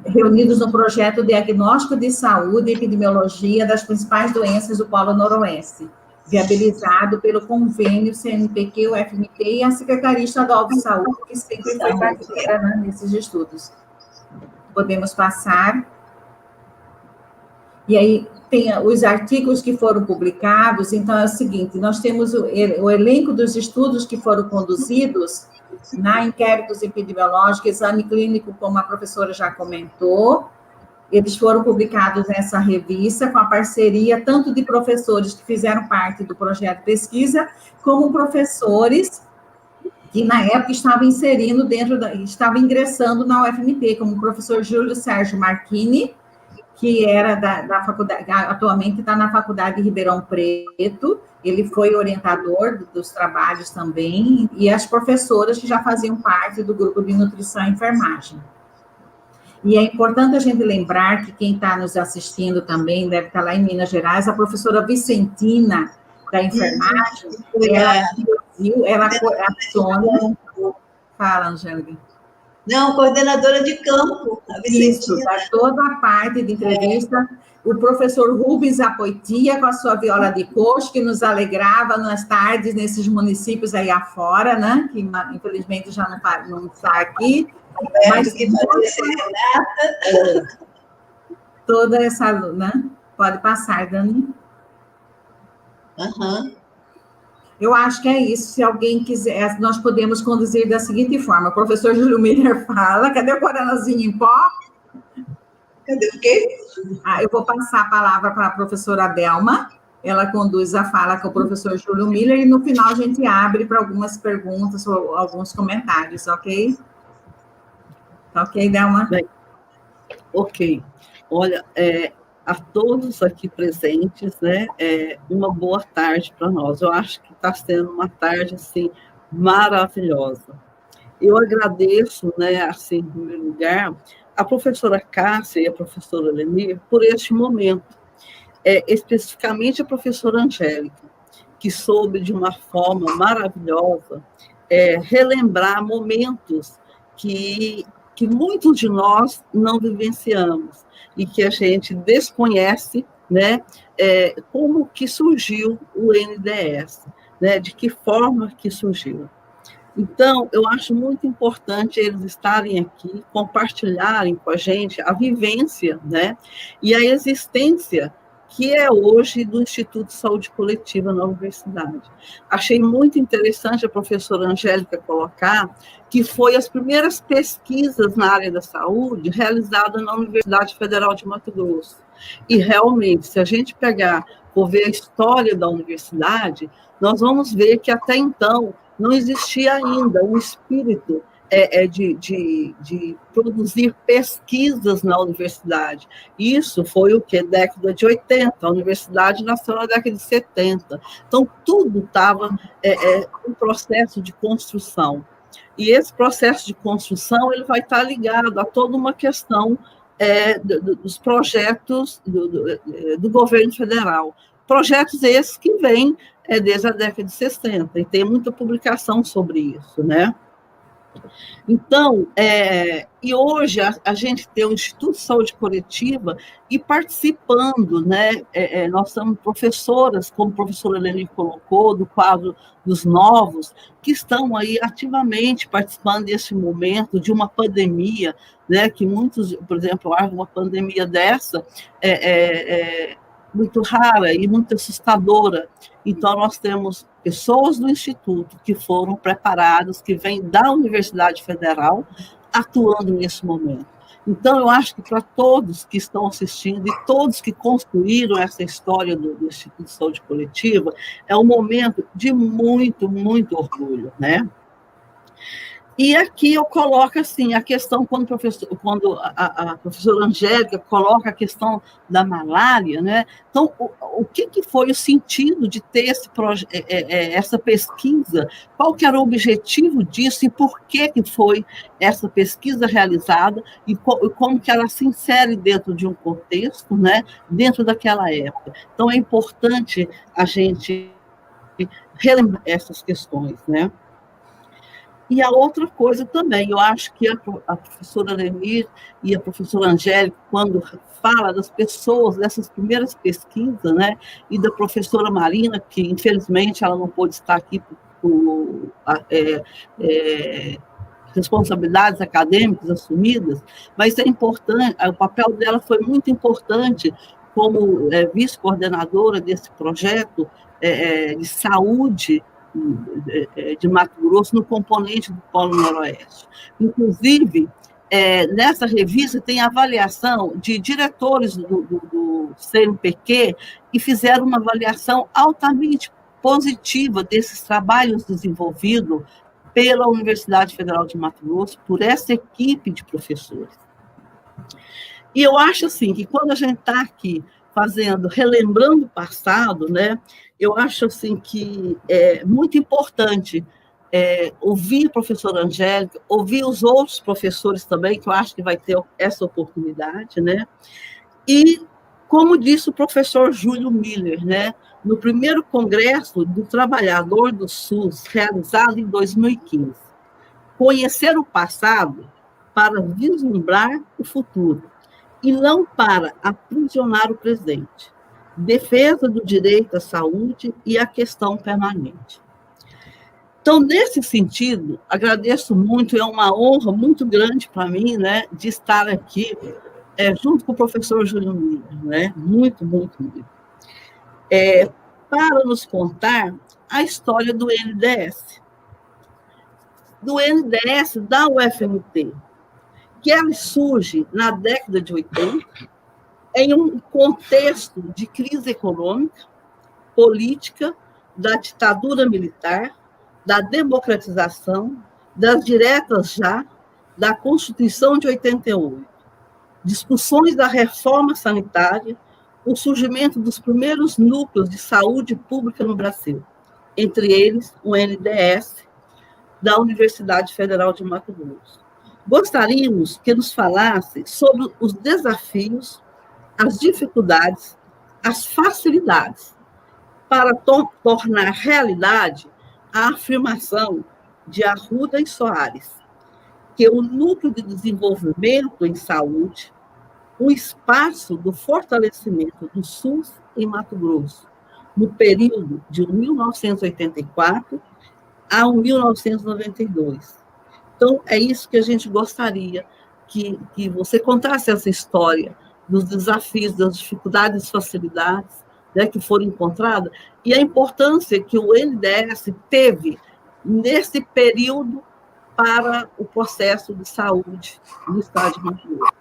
reunidos no projeto Diagnóstico de Saúde e Epidemiologia das principais doenças do Polo Noroeste, viabilizado pelo convênio CNPq, UFMT e a Secretaria Estadual de Saúde, que sempre foi parceira, né, nesses estudos. Podemos passar. E aí, tem os artigos que foram publicados, então é o seguinte, nós temos o elenco dos estudos que foram conduzidos na inquéritos epidemiológicos, exame clínico, como a professora já comentou, eles foram publicados nessa revista com a parceria tanto de professores que fizeram parte do projeto de pesquisa, como professores que na época estavam inserindo estavam ingressando na UFMT, como o professor Júlio Sérgio Marchini, que era da faculdade, atualmente está na Faculdade de Ribeirão Preto, ele foi orientador dos trabalhos também, e as professoras que já faziam parte do grupo de nutrição e enfermagem. E é importante a gente lembrar que quem está nos assistindo também, deve estar lá em Minas Gerais, a professora Vicentina, da enfermagem, ela aciona... Fala, Angélica.
Não, coordenadora de campo, a Vicentina.
Isso, da toda a parte de entrevista, o professor Rubens Apoitia, com a sua viola de coxo, que nos alegrava nas tardes nesses municípios aí afora, né, que infelizmente já não está aqui, mas que toda essa, né, pode passar, Dani. Eu acho que é isso. Se alguém quiser, nós podemos conduzir da seguinte forma. O professor Júlio Miller fala. Cadê o coronelzinho em pó?
Cadê o quê?
Eu vou passar a palavra para a professora Delma. Ela conduz a fala com o professor Júlio Miller e no final a gente abre para algumas perguntas ou alguns comentários, ok? Ok, Delma?
Bem, ok. Olha, a todos aqui presentes, né, uma boa tarde para nós. Eu acho que está sendo uma tarde, assim, maravilhosa. Eu agradeço, né, assim, em primeiro lugar, a professora Cássia e a professora Lenir por este momento, especificamente a professora Angélica, que soube de uma forma maravilhosa relembrar momentos que muitos de nós não vivenciamos e que a gente desconhece, né, como que surgiu o NDS. né, de que forma que surgiu. Então, eu acho muito importante eles estarem aqui, compartilharem com a gente a vivência, né, e a existência que é hoje do Instituto de Saúde Coletiva na universidade. Achei muito interessante a professora Angélica colocar que foi as primeiras pesquisas na área da saúde realizadas na Universidade Federal de Mato Grosso. E, realmente, se a gente for ver a história da universidade, nós vamos ver que, até então, não existia ainda um espírito de produzir pesquisas na universidade. Isso foi o quê? Década de 80, a universidade nasceu na década de 70. Então, tudo estava em processo de construção. E esse processo de construção ele vai estar ligado a toda uma questão dos projetos do governo federal. Projetos esses que vêm desde a década de 60, e tem muita publicação sobre isso, né? Então, e hoje a gente tem o Instituto de Saúde Coletiva e participando, né? Nós somos professoras, como a professora Leni colocou, do quadro dos novos, que estão aí ativamente participando desse momento de uma pandemia, né? Que muitos, por exemplo, uma pandemia dessa muito rara e muito assustadora. Então, nós temos pessoas do Instituto que foram preparadas, que vêm da Universidade Federal, atuando nesse momento. Então, eu acho que para todos que estão assistindo e todos que construíram essa história do Instituto de Saúde Coletiva, é um momento de muito, muito orgulho, né? E aqui eu coloco assim, a questão, quando a professora Angélica coloca a questão da malária, né? Então, o que foi o sentido de ter essa pesquisa? Qual que era o objetivo disso e por que foi essa pesquisa realizada e como que ela se insere dentro de um contexto, né? Dentro daquela época. Então, é importante a gente relembrar essas questões, né? E a outra coisa também, eu acho que a professora Leni e a professora Angélica, quando fala das pessoas, dessas primeiras pesquisas, né, e da professora Marina, que infelizmente ela não pôde estar aqui por responsabilidades acadêmicas assumidas, mas é importante, o papel dela foi muito importante como vice-coordenadora desse projeto de saúde de Mato Grosso, no componente do Polo Noroeste. Inclusive, nessa revista tem avaliação de diretores do CNPq que fizeram uma avaliação altamente positiva desses trabalhos desenvolvidos pela Universidade Federal de Mato Grosso, por essa equipe de professores. E eu acho assim, que quando a gente está aqui relembrando o passado, né, eu acho assim que é muito importante ouvir a professora Angélica, ouvir os outros professores também, que eu acho que vai ter essa oportunidade, né? E, como disse o professor Júlio Miller, né, no primeiro congresso do Trabalhador do SUS, realizado em 2015, conhecer o passado para vislumbrar o futuro, e não para aprisionar o presente. Defesa do direito à saúde e a questão permanente. Então, nesse sentido, agradeço muito, é uma honra muito grande para mim, né, de estar aqui junto com o professor Júlio Miller, né, muito, muito, muito. Para nos contar a história do NDS. Do NDS da UFMT, que ela surge na década de 80, em um contexto de crise econômica, política, da ditadura militar, da democratização, das diretas já, da Constituição de 88, discussões da reforma sanitária, o surgimento dos primeiros núcleos de saúde pública no Brasil, entre eles o NDS, da Universidade Federal de Mato Grosso. Gostaríamos que nos falasse sobre os desafios, as dificuldades, as facilidades para tornar realidade a afirmação de Arruda e Soares, que o núcleo de desenvolvimento em saúde, o espaço do fortalecimento do SUS em Mato Grosso, no período de 1984 a 1992. Então, é isso que a gente gostaria que você contasse essa história dos desafios, das dificuldades, facilidades, né, que foram encontradas, e a importância que o NDS teve nesse período para o processo de saúde no estado de Mato Grosso.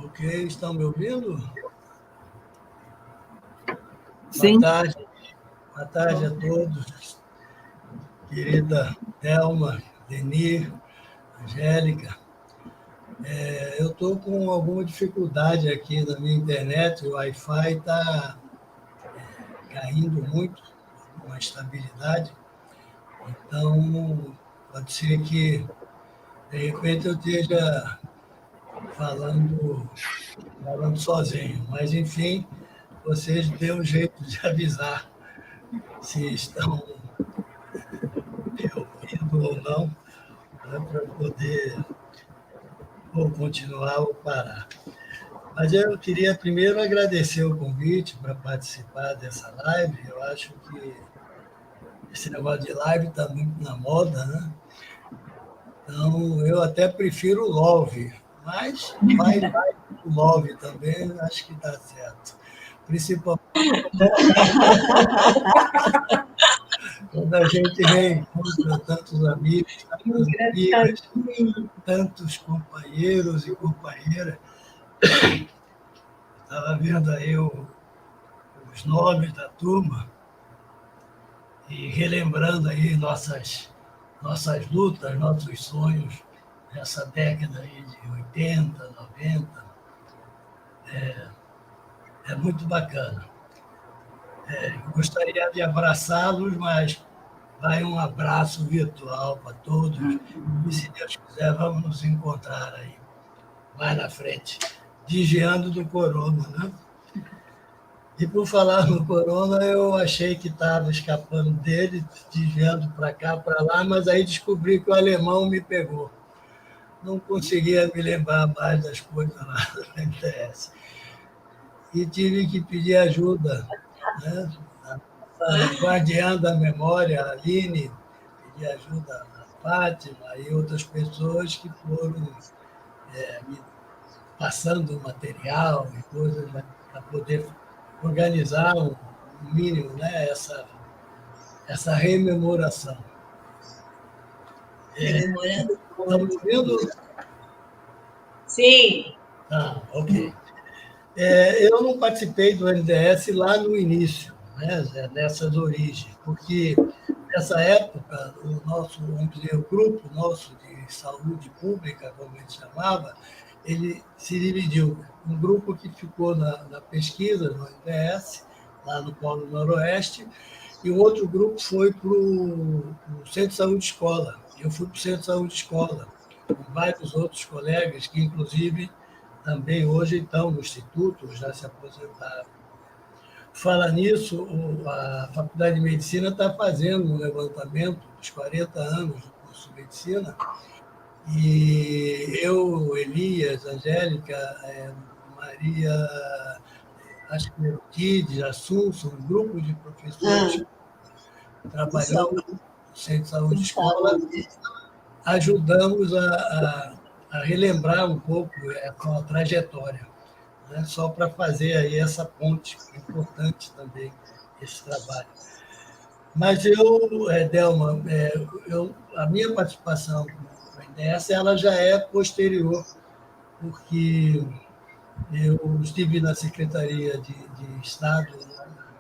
Ok, estão me ouvindo?
Sim.
Boa tarde a todos, querida Thelma, Denir, Angélica. Eu estou com alguma dificuldade aqui na minha internet, o Wi-Fi está caindo muito, com a estabilidade, então pode ser que, de repente, eu esteja falando sozinho, mas, enfim, vocês dêem um jeito de avisar se estão me ouvindo ou não, né, para poder ou continuar ou parar. Mas eu queria primeiro agradecer o convite para participar dessa live. Eu acho que esse negócio de live está muito na moda, né? Então, eu até prefiro o Love, mas vai o Love também, acho que dá certo. Principalmente quando a gente reencontra tantos amigos, tantas amigas, tantos companheiros e companheiras. Estava vendo aí os nomes da turma e relembrando aí nossas lutas, nossos sonhos nessa década aí de 80, 90. É muito bacana. Gostaria de abraçá-los, mas vai um abraço virtual para todos. E, se Deus quiser, vamos nos encontrar aí, mais na frente, desviando do corona, né? E, por falar no corona, eu achei que estava escapando dele, desviando para cá, para lá, mas aí descobri que o alemão me pegou. Não conseguia me lembrar mais das coisas lá do MTS. E tive que pedir ajuda, né? A guardiã da memória, a Aline, pedir ajuda a Fátima e outras pessoas que foram me passando material e coisas para poder organizar um mínimo, né, essa rememoração.
Rememorando.
Estamos vendo?
Sim.
Ah, ok. Eu não participei do NDS lá no início, né, nessas origens, porque nessa época o grupo nosso de saúde pública, como a gente chamava, ele se dividiu. Um grupo que ficou na pesquisa no NDS, lá no Polo Noroeste, e o outro grupo foi para o Centro de Saúde Escola. Eu fui para o Centro de Saúde Escola, com vários outros colegas que, inclusive, também hoje estão no Instituto, já se aposentaram. Fala nisso, a Faculdade de Medicina está fazendo um levantamento dos 40 anos do curso de Medicina, e eu, Elias, Angélica, Maria, acho que Euclides, Assunção, um grupo de professores trabalhando no Centro de Saúde Escola, ajudamos a relembrar um pouco a trajetória, né? Só para fazer aí essa ponte, importante também esse trabalho. Mas Delma, a minha participação no NDS ela já é posterior, porque eu estive na Secretaria de Estado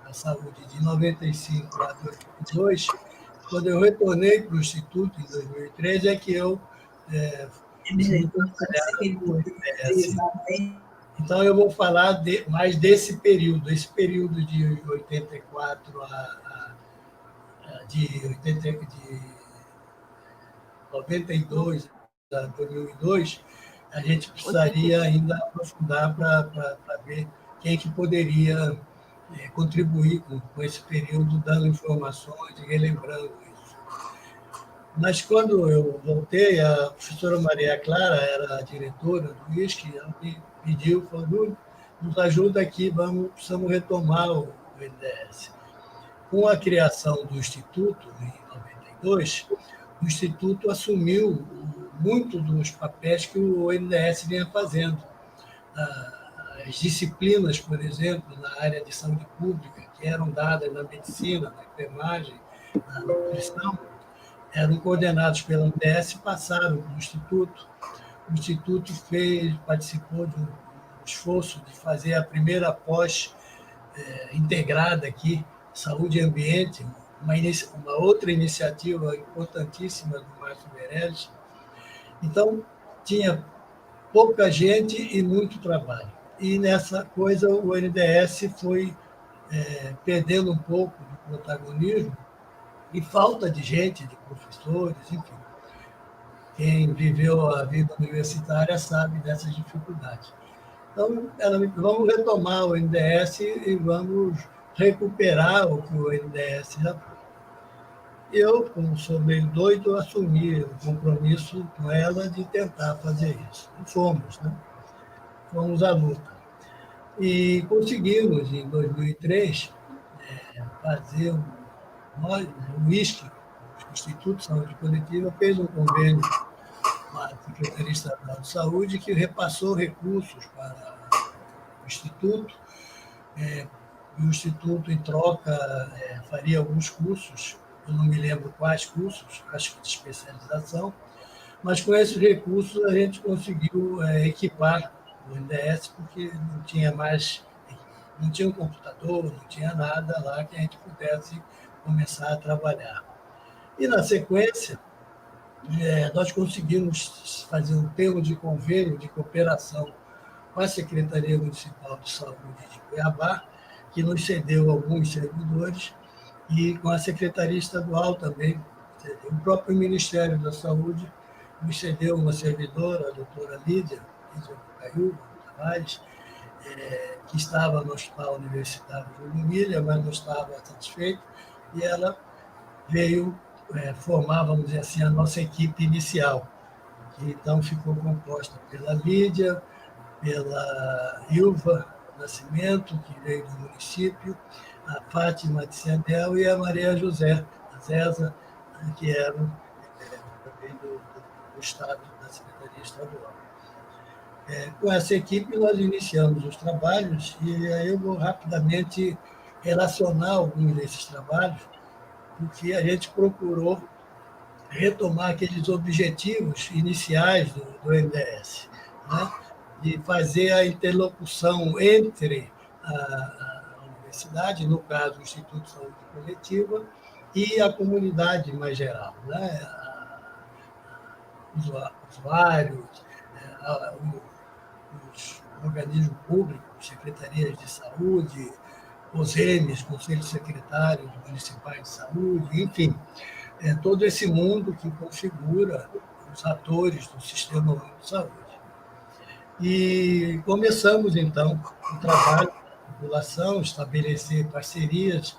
da Saúde de 95 a 2002. Quando eu retornei para o Instituto, em 2013, é que eu fui trabalhar no NDS. Então, eu vou falar mais desse período, de 84 de 92 a 2002, a gente precisaria ainda aprofundar para ver quem que poderia contribuir com esse período, dando informações e relembrando isso. Mas, quando eu voltei, a professora Maria Clara era a diretora do ISC, ela me pediu, falou: nos ajuda aqui, precisamos retomar o NDS. Com a criação do Instituto, em 92, o Instituto assumiu muito dos papéis que o NDS vinha fazendo. As disciplinas, por exemplo, na área de saúde pública, que eram dadas na medicina, na enfermagem, na nutrição, eram coordenados pela UNDES e passaram para o Instituto. O Instituto participou de um esforço de fazer a primeira pós integrada aqui, Saúde e Ambiente, uma outra iniciativa importantíssima do Márcio Meirelles. Então, tinha pouca gente e muito trabalho. E nessa coisa o NDS foi perdendo um pouco do protagonismo e falta de gente, de professores, enfim. Quem viveu a vida universitária sabe dessas dificuldades. Então, vamos retomar o NDS e vamos recuperar o que o NDS já foi. Eu, como sou meio doido, assumi o compromisso com ela de tentar fazer isso. E fomos, né? Fomos à luta. E conseguimos, em 2003, fazer o ISC, o Instituto de Saúde Coletiva, fez um convênio com a Secretaria Estadual de Saúde que repassou recursos para o Instituto. E o Instituto, em troca, faria alguns cursos, eu não me lembro quais cursos, acho que de especialização, mas com esses recursos a gente conseguiu equipar o NDS, porque não tinha um computador, não tinha nada lá que a gente pudesse começar a trabalhar. E, na sequência, nós conseguimos fazer um termo de convênio de cooperação com a Secretaria Municipal de Saúde de Cuiabá, que nos cedeu alguns servidores, e com a Secretaria Estadual também, o próprio Ministério da Saúde nos cedeu uma servidora, a doutora Lídia Tavares, que estava no Hospital Universitário Júlio Miller, mas não estava satisfeita, e ela veio formar, vamos dizer assim, a nossa equipe inicial, que então ficou composta pela Lídia, pela Ilva Nascimento, que veio do município, a Fátima de Sendel e a Maria José, a Zeza, que eram também do Estado, da Secretaria Estadual. Com essa equipe, nós iniciamos os trabalhos, e aí eu vou rapidamente relacionar alguns desses trabalhos, porque a gente procurou retomar aqueles objetivos iniciais do NDS, né? De fazer a interlocução entre a universidade, no caso, o Instituto de Saúde Coletiva, e a comunidade mais geral, né? Usuários, os organismos públicos, secretarias de saúde, COSEMES, Conselhos Secretários Municipais de Saúde, enfim, todo esse mundo que configura os atores do Sistema Único de Saúde. E começamos, então, o trabalho de população, estabelecer parcerias.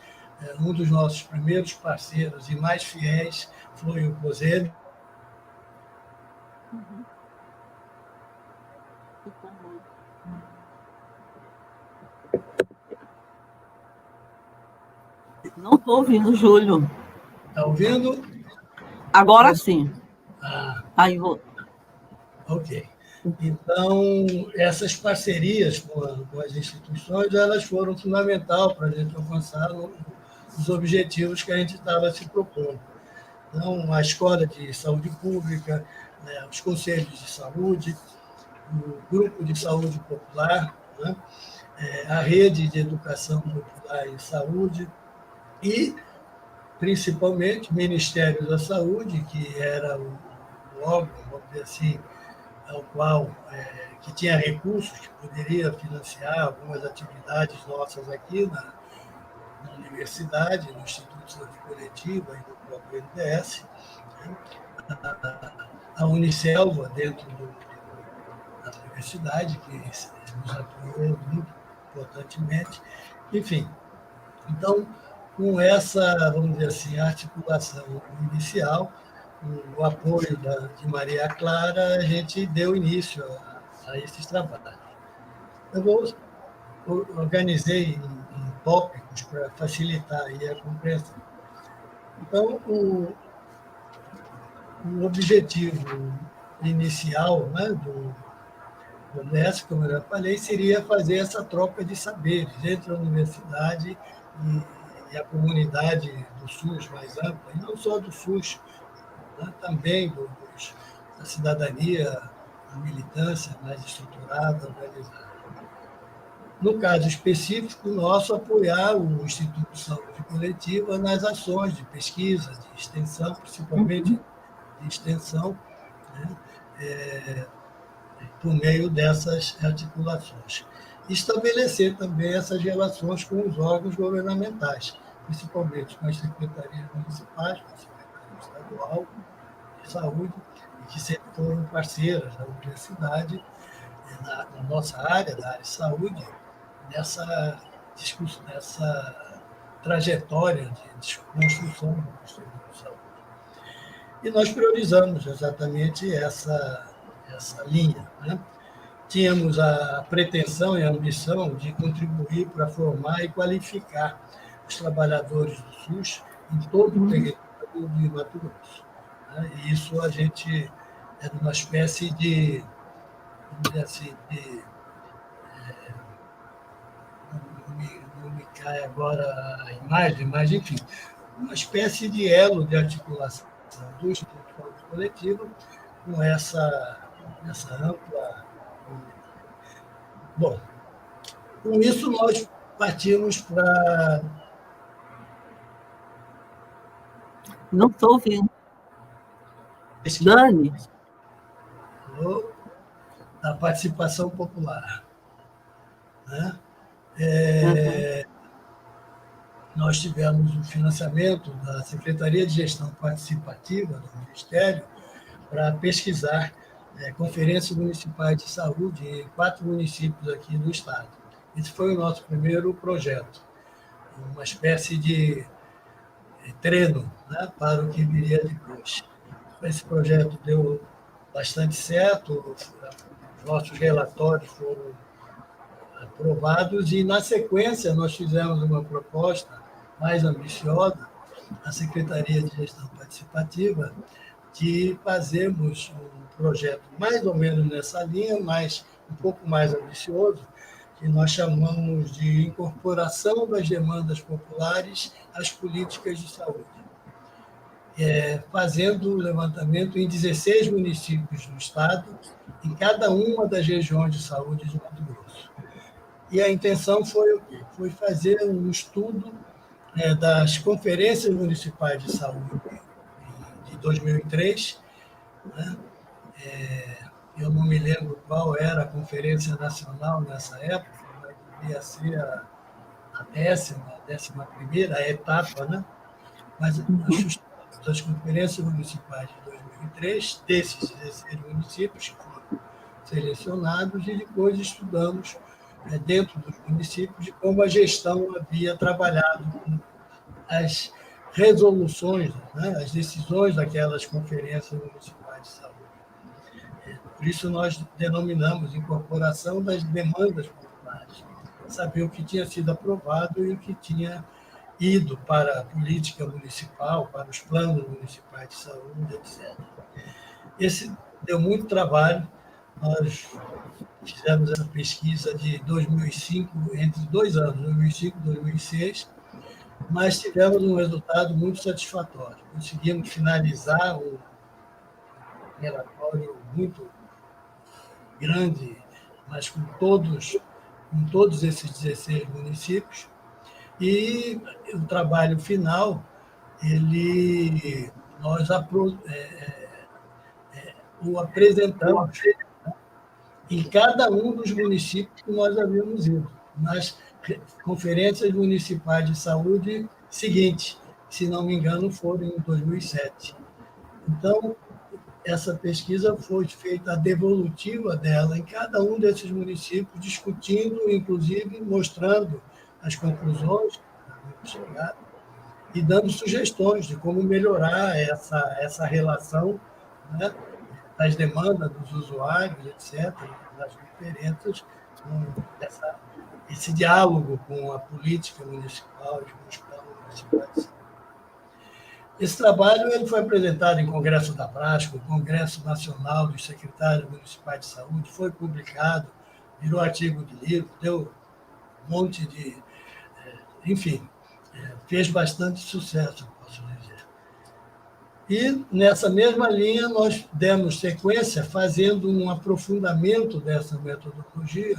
Um dos nossos primeiros parceiros e mais fiéis foi o COSEMES.
Não estou ouvindo, Júlio.
Está ouvindo?
Agora sim.
Aí
vou.
Ok. Então, essas parcerias com as instituições, elas foram fundamentais para a gente alcançar os objetivos que a gente estava se propondo. Então, a Escola de Saúde Pública, né, os Conselhos de Saúde, o Grupo de Saúde Popular, né, a Rede de Educação Popular em Saúde e, principalmente, o Ministério da Saúde, que era o órgão, vamos dizer assim, ao qual que tinha recursos que poderia financiar algumas atividades nossas aqui na universidade, no Instituto de Saúde Coletiva e no próprio NDS, a Unicelva, dentro da universidade, que nos apoiou muito importantemente. Enfim, então, com essa, vamos dizer assim, articulação inicial, o apoio de Maria Clara, a gente deu início a esses trabalhos. Eu vou organizei em tópicos para facilitar aí a compreensão. Então, o objetivo inicial, né, do NESC, como eu já falei, seria fazer essa troca de saberes entre a universidade e a comunidade do SUS mais ampla, e não só do SUS, né, também da cidadania, da militância mais estruturada, organizada. No caso específico nosso, apoiar o Instituto de Saúde Coletiva nas ações de pesquisa, de extensão, principalmente de extensão, né, por meio dessas articulações. Estabelecer também essas relações com os órgãos governamentais, principalmente com as secretarias municipais, com a Secretaria Estadual de Saúde, que sempre foram parceiras da universidade, na nossa área, da área de saúde, nessa trajetória de construção do Instituto de Saúde. E nós priorizamos exatamente essa linha, né? Tínhamos a pretensão e a ambição de contribuir para formar e qualificar os trabalhadores do SUS em todo o território de Mato Grosso, né? E isso a gente era uma espécie de, vamos dizer assim, não me cai agora a imagem, mas, enfim, uma espécie de elo de articulação do Instituto de Saúde Coletiva com essa ampla comunidade. Bom, com isso nós partimos para...
Não estou ouvindo. Dani?
Da participação popular, né? Nós tivemos o financiamento da Secretaria de Gestão Participativa do Ministério para pesquisar conferências municipais de saúde em 4 municípios aqui do estado. Esse foi o nosso primeiro projeto, uma espécie de treino, né, para o que viria depois. Esse projeto deu bastante certo, os nossos relatórios foram aprovados e, na sequência, nós fizemos uma proposta mais ambiciosa à Secretaria de Gestão Participativa de fazermos um projeto mais ou menos nessa linha, mas um pouco mais ambicioso, que nós chamamos de incorporação das demandas populares às políticas de saúde, fazendo o levantamento em 16 municípios do estado, em cada uma das regiões de saúde de Mato Grosso. E a intenção foi fazer um estudo das conferências municipais de saúde de 2003, né? Eu não me lembro qual era a conferência nacional nessa época, mas devia ser a 11ª, a etapa, né? Mas as conferências municipais de 2003, desses 16 municípios que foram selecionados, e depois estudamos dentro dos municípios de como a gestão havia trabalhado com as resoluções, né, as decisões daquelas conferências municipais de saúde. Por isso nós denominamos incorporação das demandas populares, saber o que tinha sido aprovado e o que tinha ido para a política municipal, para os planos municipais de saúde, etc. Esse deu muito trabalho. Nós fizemos essa pesquisa de 2005, entre 2 anos, 2005 e 2006, mas tivemos um resultado muito satisfatório. Conseguimos finalizar um relatório muito grande, mas com todos esses 16 municípios, e o trabalho final, nós o apresentamos em cada um dos municípios que nós havíamos ido, nas conferências municipais de saúde seguintes, se não me engano, foram em 2007. Então, essa pesquisa foi feita, a devolutiva dela, em cada um desses municípios, discutindo, inclusive, mostrando as conclusões que chegaram e dando sugestões de como melhorar essa relação, né, das demandas dos usuários, etc., das diferenças, esse diálogo com a política municipal e com os planos municipais. Esse trabalho ele foi apresentado em Congresso da Brasco, Congresso Nacional dos Secretários Municipais de Saúde, foi publicado, virou artigo de livro, deu um monte de... Enfim, fez bastante sucesso, posso dizer. E, nessa mesma linha, nós demos sequência fazendo um aprofundamento dessa metodologia,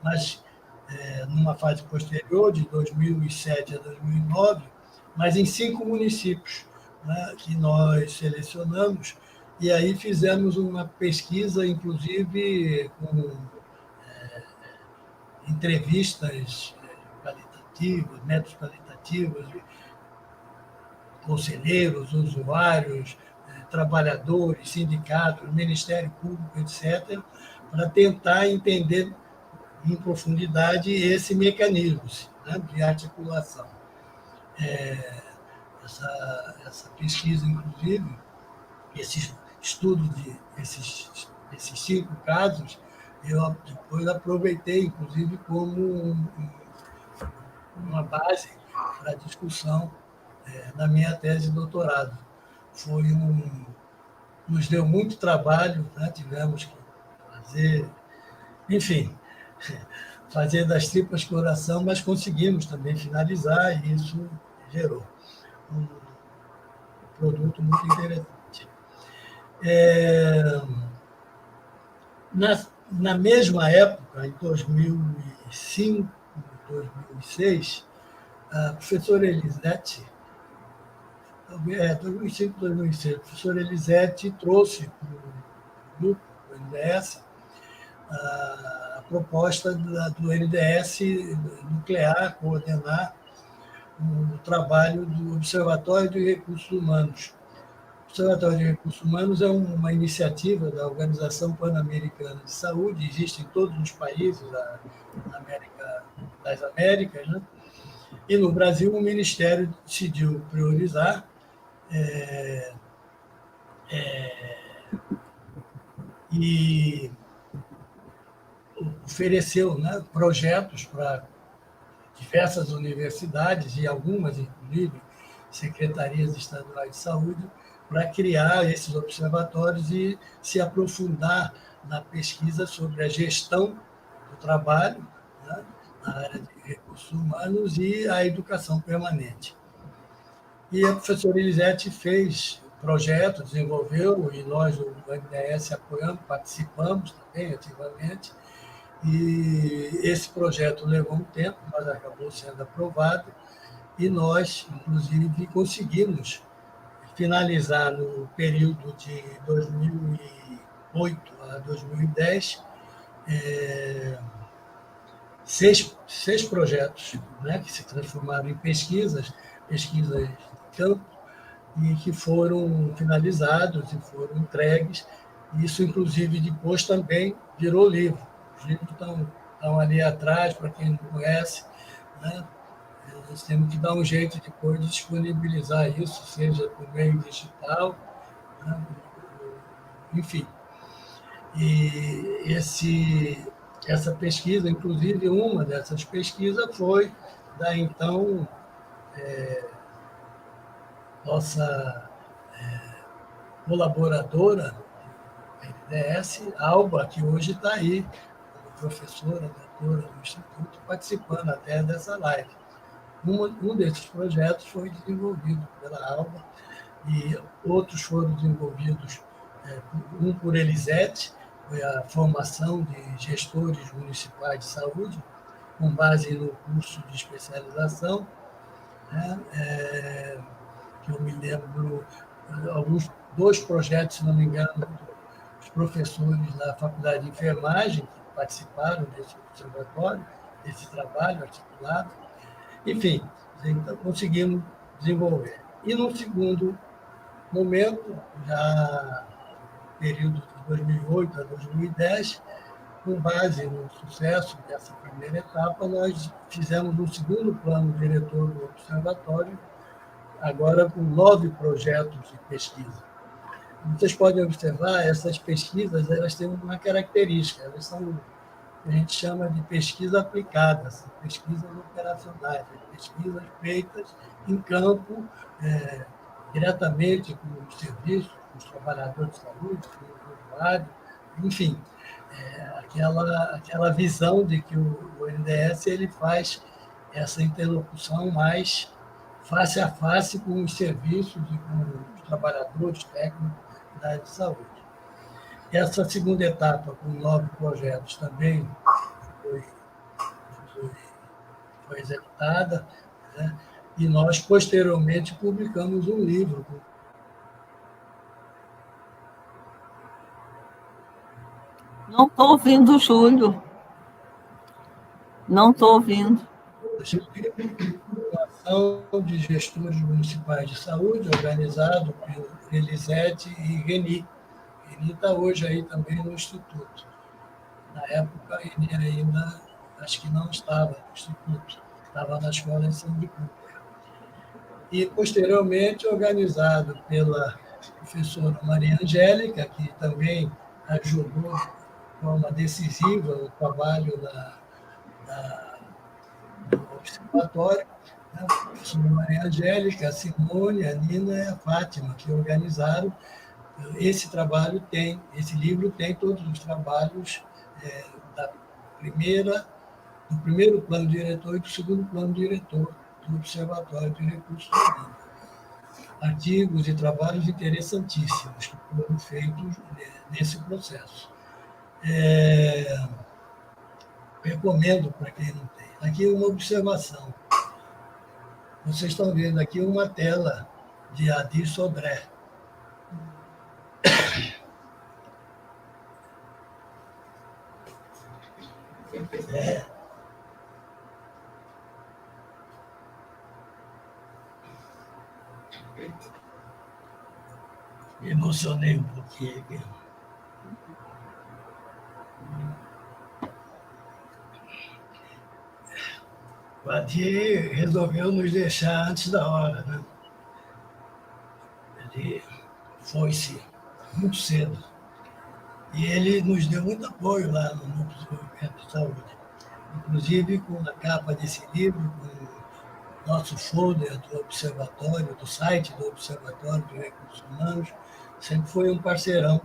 mas numa fase posterior, de 2007 a 2009, mas em 5 municípios, né, que nós selecionamos, e aí fizemos uma pesquisa, inclusive, com entrevistas qualitativas, métodos qualitativos, conselheiros, usuários, trabalhadores, sindicatos, Ministério Público, etc., para tentar entender em profundidade esse mecanismo, né, de articulação. Essa pesquisa, inclusive, esse estudo desses 5 casos, eu depois aproveitei, inclusive, como uma base para a discussão na minha tese de doutorado. Nos deu muito trabalho, né? Tivemos que fazer, enfim, fazer das tripas coração, mas conseguimos também finalizar e isso gerou um produto muito interessante. Na mesma época, em 2005, 2006, a professora Elisete, 2005, 2006, a professora Elisete trouxe para o grupo do NDS a proposta do NDS nuclear, coordenar o trabalho do Observatório de Recursos Humanos. O Observatório de Recursos Humanos é uma iniciativa da Organização Pan-Americana de Saúde, existe em todos os países das Américas, né? E no Brasil o Ministério decidiu priorizar e ofereceu, né, projetos para diversas universidades e algumas, inclusive, secretarias estaduais de saúde, para criar esses observatórios e se aprofundar na pesquisa sobre a gestão do trabalho, né, na área de recursos humanos e a educação permanente. E a professora Elisete fez projeto, desenvolveu, e nós, o NDS, apoiamos, participamos também ativamente, e esse projeto levou um tempo, mas acabou sendo aprovado, e nós, inclusive, conseguimos finalizar no período de 2008 a 2010 seis projetos, né, que se transformaram em pesquisas de campo, e que foram finalizados e foram entregues. Isso, inclusive, depois também virou livro. Os livros estão ali atrás, para quem não conhece, né? Nós temos que dar um jeito depois de disponibilizar isso, seja por meio digital, né? Enfim. E essa pesquisa, inclusive, uma dessas pesquisas foi da, então, nossa colaboradora da NDS, Alba, que hoje está aí, como professora, doutora do Instituto, participando até dessa live. Um desses projetos foi desenvolvido pela Alba e outros foram desenvolvidos, um por Elisete, foi a formação de gestores municipais de saúde, com base no curso de especialização, né? Que eu me lembro, dois projetos, se não me engano, dos professores da Faculdade de Enfermagem, que participaram desse observatório, desse trabalho articulado. Enfim, então, conseguimos desenvolver. E, no segundo momento, já no período de 2008 a 2010, com base no sucesso dessa primeira etapa, nós fizemos um segundo plano diretor do observatório, agora com 9 projetos de pesquisa. Vocês podem observar, essas pesquisas elas têm uma característica, elas são que a gente chama de pesquisa aplicada, assim, pesquisas operacionais, pesquisas feitas em campo, diretamente com os serviços, com os trabalhadores de saúde, com os usuários, enfim, aquela visão de que o NDS ele faz essa interlocução mais face a face com os serviços e com os trabalhadores técnicos da área de saúde. Essa segunda etapa, com 9 projetos, também foi executada, né? E nós, posteriormente, publicamos um livro.
Não estou ouvindo, Júlio. Não estou ouvindo.
Ação de gestores municipais de saúde, organizado pelo Elisete e Reni. Reni está hoje aí também no Instituto. Na época, Reni ainda, acho que não estava no Instituto, estava na Escola de Ensino de Cooper. E, posteriormente, organizado pela professora Maria Angélica, que também ajudou de forma decisiva o trabalho do observatório, né? A professora Maria Angélica, a Simone, a Nina e a Fátima, que organizaram. Esse livro tem todos os trabalhos do primeiro plano diretor e do segundo plano diretor do Observatório de Recursos Humanos. Artigos e trabalhos interessantíssimos que foram feitos nesse processo. Recomendo para quem não tem. Aqui uma observação. Vocês estão vendo aqui uma tela de Adi Sodré. Me emocionei um pouquinho aqui. O Adi resolveu nos deixar antes da hora, né? Ele foi-se muito cedo. E ele nos deu muito apoio lá no Núcleo de Desenvolvimento de Saúde. Inclusive com a capa desse livro, com o nosso folder do Observatório, do site do Observatório de Recursos Humanos, sempre foi um parceirão,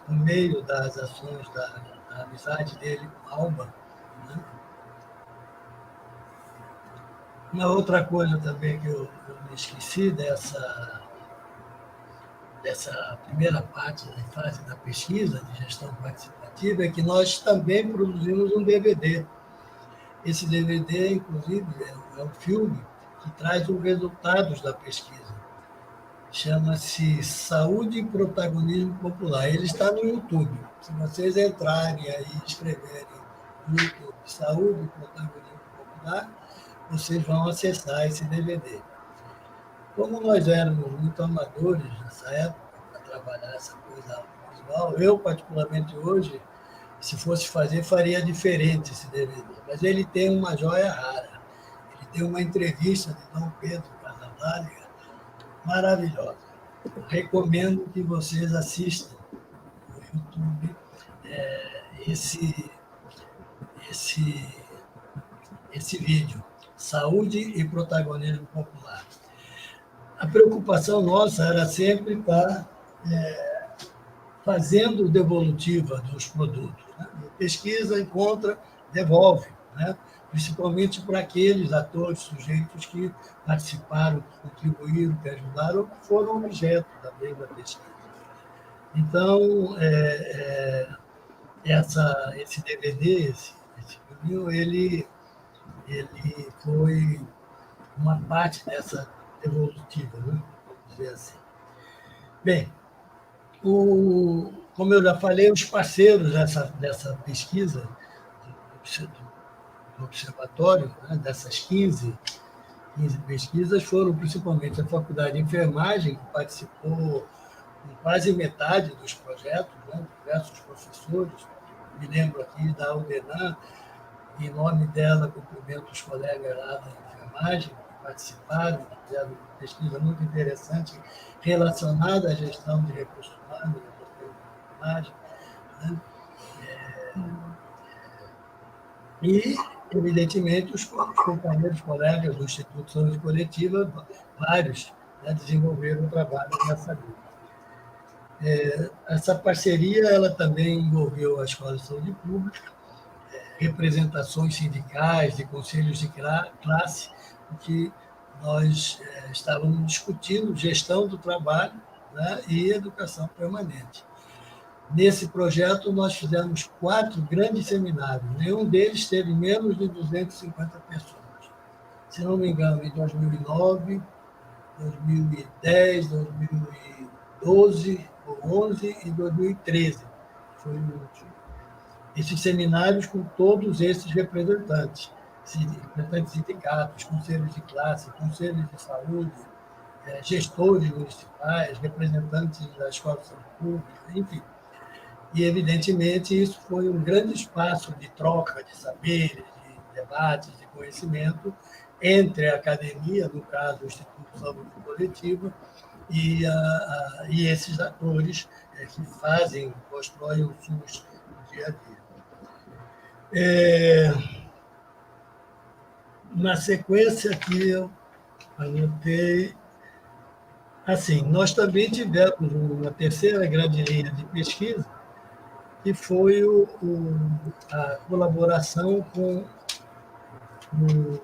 por meio das ações da amizade dele com a Alba. Né? Uma outra coisa também que eu me esqueci dessa primeira parte da fase da pesquisa de gestão participativa é que nós também produzimos um DVD. Esse DVD, inclusive, é um filme que traz os resultados da pesquisa. Chama-se Saúde e Protagonismo Popular. Ele está no YouTube. Se vocês entrarem aí e escreverem no YouTube Saúde e Protagonismo Popular, vocês vão acessar esse DVD. Como nós éramos muito amadores nessa época para trabalhar essa coisa visual, eu, particularmente hoje, se fosse fazer, faria diferente esse DVD. Mas ele tem uma joia rara. Ele tem uma entrevista de Dom Pedro Casavalli, maravilhosa. Recomendo que vocês assistam no YouTube esse vídeo, Saúde e Protagonismo Popular. A preocupação nossa era sempre estar fazendo devolutiva dos produtos. Né? Pesquisa, encontra, devolve, né? Principalmente para aqueles atores, sujeitos que participaram, que contribuíram, que ajudaram, ou que foram objeto também da pesquisa. Então, esse DVD, esse filme, ele foi uma parte dessa devolutiva, né? Vamos dizer assim. Bem, como eu já falei, os parceiros dessa pesquisa, do observatório, né, dessas 15 pesquisas, foram principalmente a Faculdade de Enfermagem, que participou com quase metade dos projetos, né, diversos professores. Me lembro aqui da Aldenan, em nome dela, cumprimento os colegas lá da enfermagem, que participaram, fizeram uma pesquisa muito interessante relacionada à gestão de recursos humanos, da enfermagem. Né? E, evidentemente, os companheiros, colegas do Instituto de Saúde Coletiva, vários, né, desenvolveram um trabalho nessa linha. Essa parceria ela também envolveu a Escola de Saúde Pública, representações sindicais, de conselhos de classe, porque nós estávamos discutindo gestão do trabalho, né, e educação permanente. Nesse projeto, nós fizemos 4 grandes seminários, nenhum deles teve menos de 250 pessoas. Se não me engano, em 2009, 2010, 2012, 2011 e 2013. Foi o último. Esses seminários com todos esses representantes de sindicatos, conselhos de classe, conselhos de saúde, gestores municipais, representantes da Escola de Saúde Pública, enfim. E, evidentemente, isso foi um grande espaço de troca de saberes, de debates, de conhecimento entre a academia, no caso, o Instituto de Saúde Coletiva, e esses atores que fazem, constroem o SUS no dia a dia. Na sequência aqui, eu anotei. Assim, nós também tivemos uma terceira grande linha de pesquisa, que foi a colaboração com o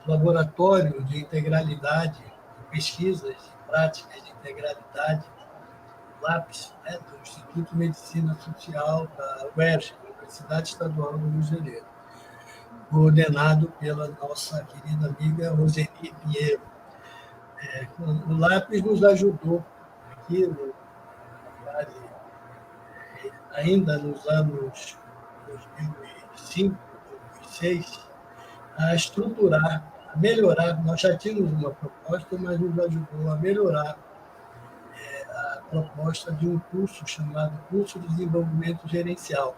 Laboratório de Integralidade, de Pesquisas e Práticas de Integralidade, LAPS, né, do Instituto de Medicina Social da UERJ, Universidade Estadual do Rio de Janeiro, coordenado pela nossa querida amiga Roseli Pinheiro. O LAPS nos ajudou aqui, ainda nos anos 2005, 2006, a estruturar, a melhorar. Nós já tínhamos uma proposta, mas nos ajudou a melhorar a proposta de um curso chamado Curso de Desenvolvimento Gerencial,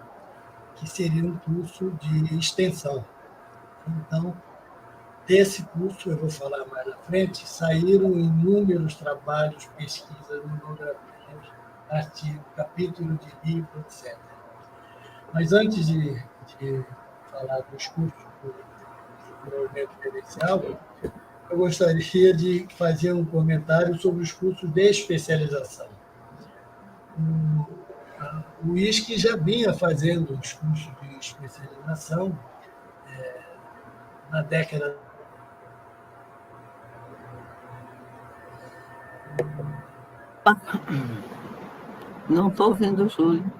que seria um curso de extensão. Então, desse curso, eu vou falar mais na frente, saíram inúmeros trabalhos, pesquisas, monografias, artigos, capítulos de livro, etc. Mas antes de falar dos cursos do desenvolvimento gerencial, eu gostaria de fazer um comentário sobre os cursos de especialização. O ISC já vinha fazendo os cursos de especialização na década.
Não estou ouvindo o Júlio.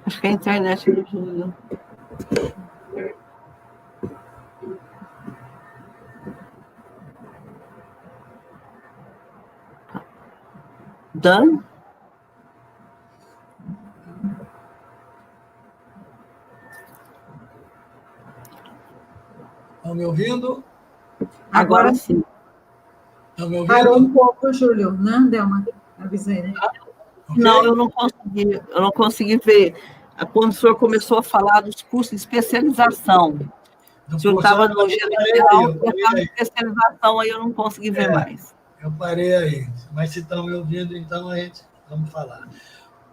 Acho que é a internet do Júlio. Dan?
Estão me ouvindo?
Agora sim.
Estão me ouvindo?
Parou um pouco, Júlio, né, Delma? Avisei.
Okay?
Não, eu não consegui ver. Quando o senhor começou a falar dos cursos de especialização, o senhor estava no gerencial, eu estava em especialização, aí eu não consegui ver mais.
Eu parei aí, mas se estão me ouvindo, então vamos falar.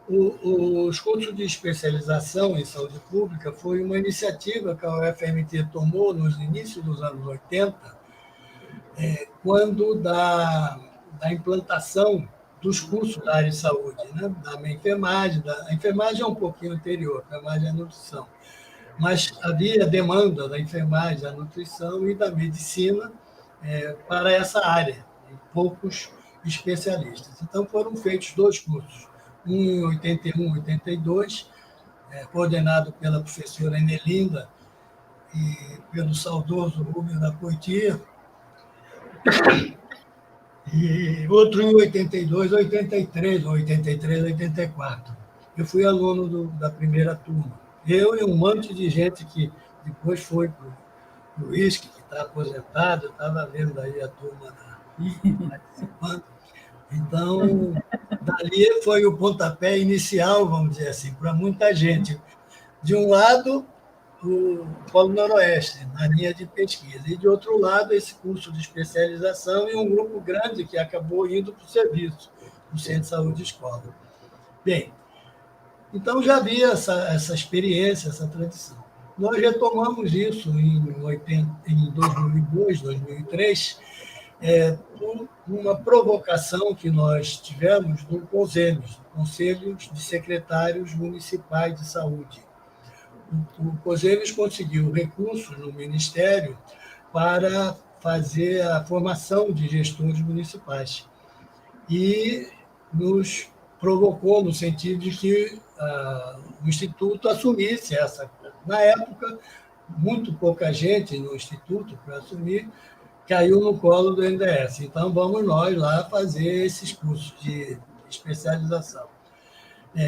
Os cursos de especialização em saúde pública foi uma iniciativa que a UFMT tomou nos inícios dos anos 80, quando da implantação dos cursos da área de saúde, né? Da enfermagem. A enfermagem é um pouquinho anterior, a enfermagem é a nutrição. Mas havia demanda da enfermagem, da nutrição e da medicina para essa área, e poucos especialistas. Então, foram feitos 2 cursos, um em 81, 82, coordenado pela professora Enelinda e pelo saudoso Rubens da Poitia, e outro em 82, 83, 84. Eu fui aluno da primeira turma. Eu e um monte de gente que depois foi para o ISC, que está aposentado, estava vendo aí a turma participando. Então, dali foi o pontapé inicial, vamos dizer assim, para muita gente. De um lado, o Polo Noroeste, na linha de pesquisa, e de outro lado, esse curso de especialização e um grupo grande que acabou indo para o serviço, o Centro de Saúde Escola. Bem, Então, já havia essa experiência, essa tradição. Nós retomamos isso em 2002, 2003, por uma provocação que nós tivemos do COSEMES, Conselhos de Secretários Municipais de Saúde. O COSEMES conseguiu recursos no Ministério para fazer a formação de gestores municipais e nos provocou no sentido de que o Instituto assumisse essa. Na época, muito pouca gente no Instituto para assumir, caiu no colo do NDS. Então, vamos nós lá fazer esses cursos de especialização.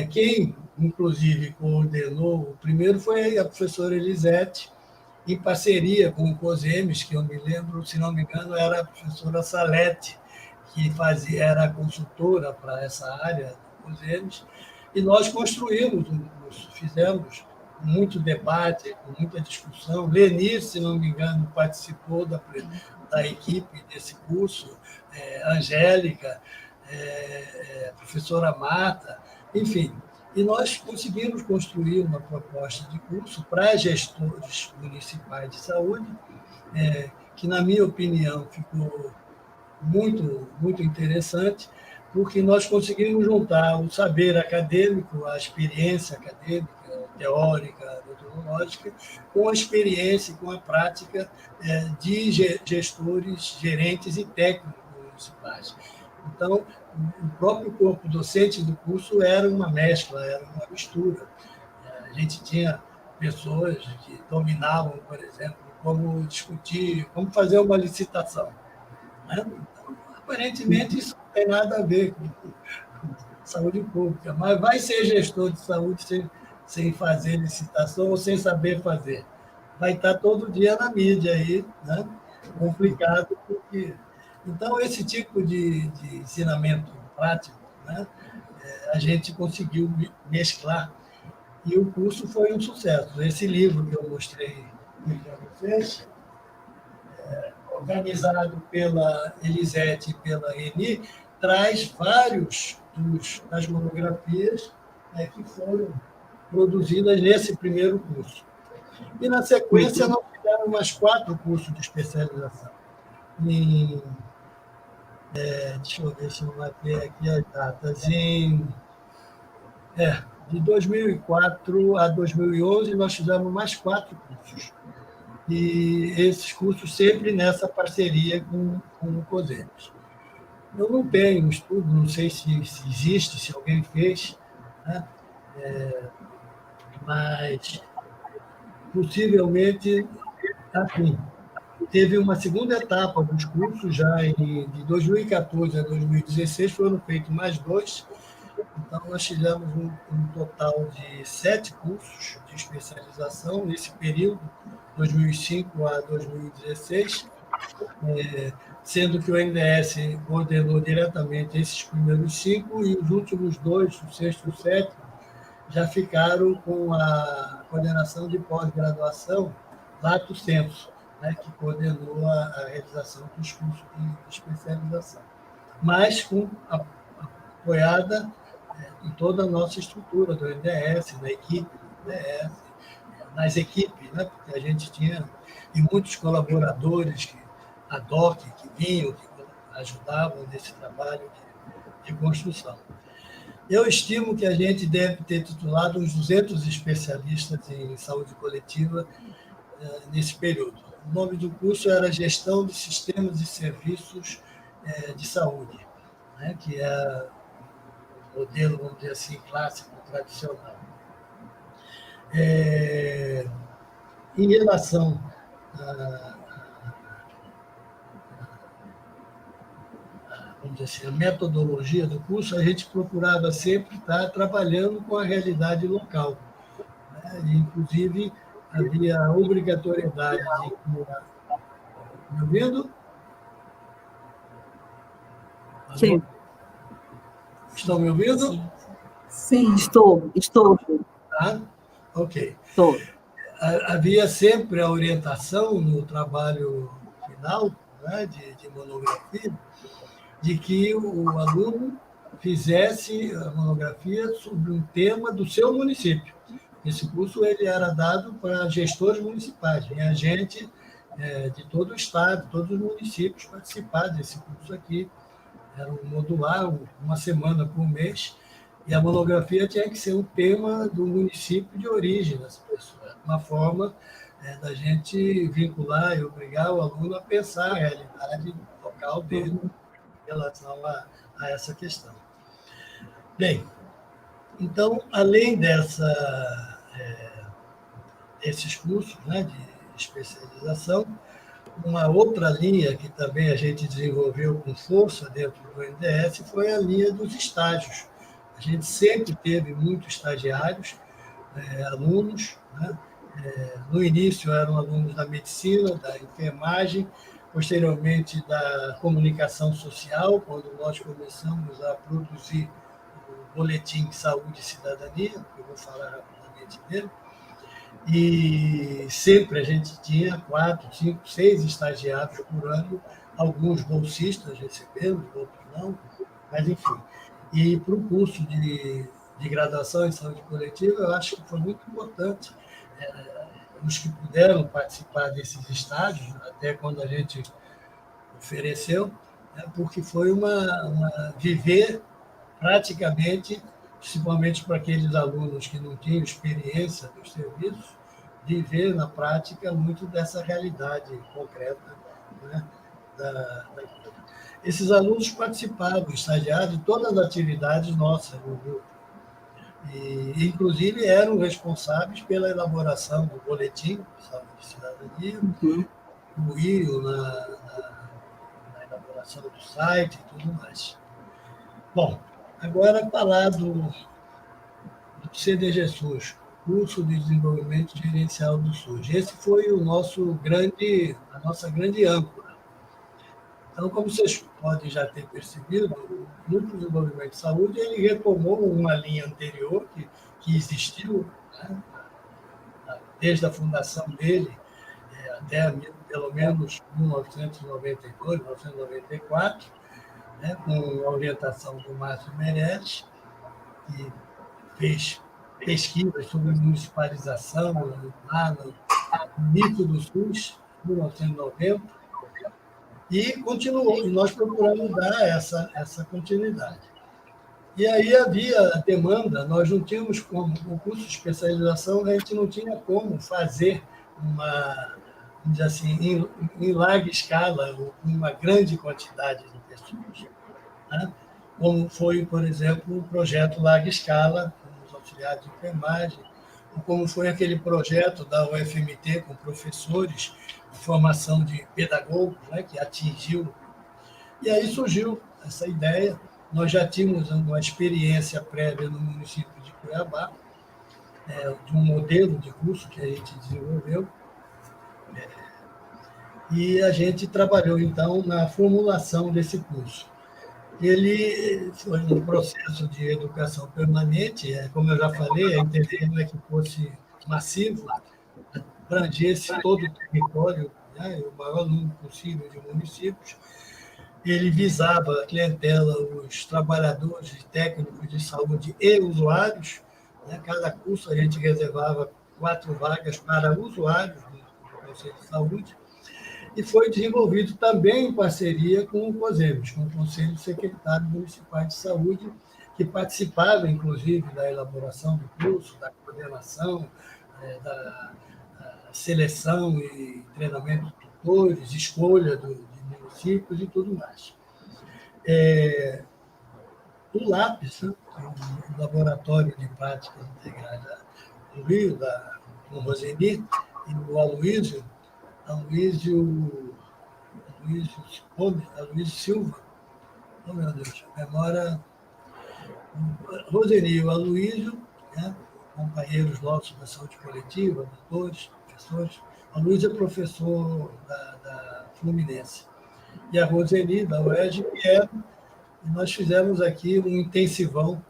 Quem, inclusive, coordenou o primeiro foi a professora Elisete, em parceria com o COSEMES, que eu me lembro, se não me engano, era a professora Salete, que era consultora para essa área do COSEMES, e nós construímos um curso, fizemos muito debate, muita discussão. Leni, se não me engano, participou da equipe desse curso, Angélica, professora Marta, enfim. E nós conseguimos construir uma proposta de curso para gestores municipais de saúde, que, na minha opinião, ficou muito, muito interessante, porque nós conseguimos juntar o saber acadêmico, a experiência acadêmica, teórica, metodológica, com a experiência e com a prática de gestores, gerentes e técnicos municipais. Então, o próprio corpo docente do curso era uma mescla, era uma mistura. A gente tinha pessoas que dominavam, por exemplo, como discutir, como fazer uma licitação. Então, aparentemente, isso não tem nada a ver com saúde pública, mas vai ser gestor de saúde sem fazer licitação ou sem saber fazer. Vai estar todo dia na mídia aí, né? Complicado, porque... Então, esse tipo de ensinamento prático, né, a gente conseguiu mesclar, e o curso foi um sucesso. Esse livro que eu mostrei para vocês, organizado pela Elisete e pela Eni, traz vários das monografias que foram produzidas nesse primeiro curso. E, na sequência, nós tivemos mais 4 cursos de especialização. Deixa eu ver se eu matei aqui as datas. De 2004 a 2011, nós fizemos mais 4 cursos. E esses cursos sempre nessa parceria com o COSEMES. Eu não tenho um estudo, não sei se existe, se alguém fez, né? Mas possivelmente, assim, teve uma segunda etapa dos cursos, já de 2014 a 2016, foram feitos mais 2. Então, nós fizemos um total de 7 cursos de especialização nesse período, 2005 a 2016, sendo que o NDS coordenou diretamente esses primeiros 5 e os últimos 2, o 6º e o 7º, já ficaram com a coordenação de pós-graduação, Lato Sensu, né, que coordenou a realização dos cursos de especialização, mas apoiada em toda a nossa estrutura do NDS, na equipe do NDS, nas equipes, né, porque a gente tinha muitos colaboradores, a DOC, que vinham, que ajudavam nesse trabalho de construção. Eu estimo que a gente deve ter titulado uns 200 especialistas em saúde coletiva nesse período. O nome do curso era Gestão de Sistemas e Serviços de Saúde, né, que é o modelo, vamos dizer assim, clássico, tradicional. Em relação vamos dizer assim, a metodologia do curso, a gente procurava sempre estar trabalhando com a realidade local, né? E, inclusive, havia a obrigatoriedade de... Me ouvindo?
Sim.
Estão me ouvindo?
Sim.
Estou.
Tá? Ok.
Estou.
Havia sempre a orientação no trabalho final, né, de monografia, de que o aluno fizesse a monografia sobre um tema do seu município. Esse curso ele era dado para gestores municipais, e a gente de todo o estado, todos os municípios participaram desse curso aqui. Era um modular, uma semana por mês, e a monografia tinha que ser o tema do município de origem das pessoas, uma forma da gente vincular e obrigar o aluno a pensar a realidade local dele em relação a essa questão. Bem, então, além desses cursos, né, de especialização, uma outra linha que também a gente desenvolveu com força dentro do NDS foi a linha dos estágios. A gente sempre teve muitos estagiários, alunos, né? No início eram alunos da medicina, da enfermagem, posteriormente da comunicação social, quando nós começamos a produzir o Boletim Saúde e Cidadania, que eu vou falar rapidamente dele. E sempre a gente tinha 4, 5, 6 estagiários por ano, alguns bolsistas recebemos, outros não, mas enfim. E para o curso de graduação em saúde coletiva, eu acho que foi muito importante os que puderam participar desses estágios, até quando a gente ofereceu, porque foi viver praticamente, principalmente para aqueles alunos que não tinham experiência dos serviços, viver na prática muito dessa realidade concreta, né, coisa. Esses alunos participaram, estagiários, de todas as atividades nossas no grupo. E, inclusive, eram responsáveis pela elaboração do boletim de saúde e cidadania, incluíram na elaboração do site e tudo mais. Bom, agora falar do CDG SUS, Curso de Desenvolvimento Gerencial do SUS. Esse foi a nossa grande âncora. Então, como vocês podem já ter percebido, o Núcleo de Desenvolvimento de Saúde ele retomou uma linha anterior que existiu, né, desde a fundação dele até pelo menos 1992, 1994, né, com a orientação do Márcio Meirelles, que fez pesquisas sobre municipalização lá no início do SUS, em 1990, e continuou, e nós procuramos dar essa continuidade. E aí havia a demanda, nós não tínhamos como, o curso de especialização, a gente não tinha como fazer vamos dizer assim, em larga escala, uma grande quantidade de pessoas, né? Como foi, por exemplo, o projeto Larga Escala, com os auxiliares de enfermagem, ou como foi aquele projeto da UFMT com professores de formação de pedagogos, né, que atingiu. E aí surgiu essa ideia. Nós já tínhamos uma experiência prévia no município de Cuiabá, de um modelo de curso que a gente desenvolveu, e a gente trabalhou, então, na formulação desse curso. Ele foi um processo de educação permanente, como eu já falei, a intenção é que fosse massivo, abrangesse todo o território, né, o maior número possível de municípios. Ele visava a clientela, os trabalhadores e técnicos de saúde e usuários. Né, cada curso a gente reservava 4 vagas para usuários do Conselho de Saúde. E foi desenvolvido também em parceria com o COSEMES, com o Conselho de Secretários Municipais de Saúde, que participavam, inclusive, da elaboração do curso, da coordenação, da seleção e treinamento de tutores, escolha de municípios e tudo mais. O LAPES, né, o Laboratório de Práticas Integrais do Rio, com o Roseni, e o Aloysio Silva, oh meu Deus, memória, Roseni e o Aloysio, né, companheiros nossos da saúde coletiva, doutores, professores. O Aloysio é professor da Fluminense, e a Roseni, da UERJ, e nós fizemos aqui um intensivão,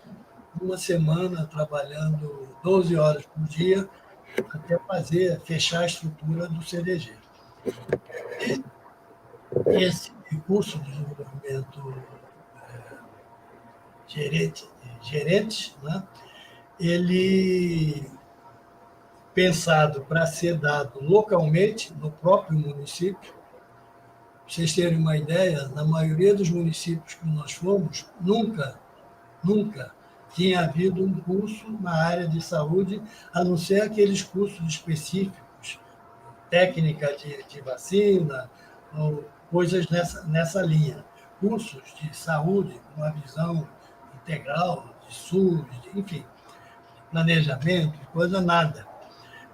uma semana trabalhando 12 horas por dia, até fechar a estrutura do CDG. Esse curso de desenvolvimento gerentes, né? Ele pensado para ser dado localmente no próprio município. Para vocês terem uma ideia, na maioria dos municípios que nós fomos, nunca tinha havido um curso na área de saúde, a não ser aqueles cursos específicos, técnica de vacina, ou coisas nessa linha. Cursos de saúde, com uma visão integral, de SUS, enfim, planejamento, coisa nada.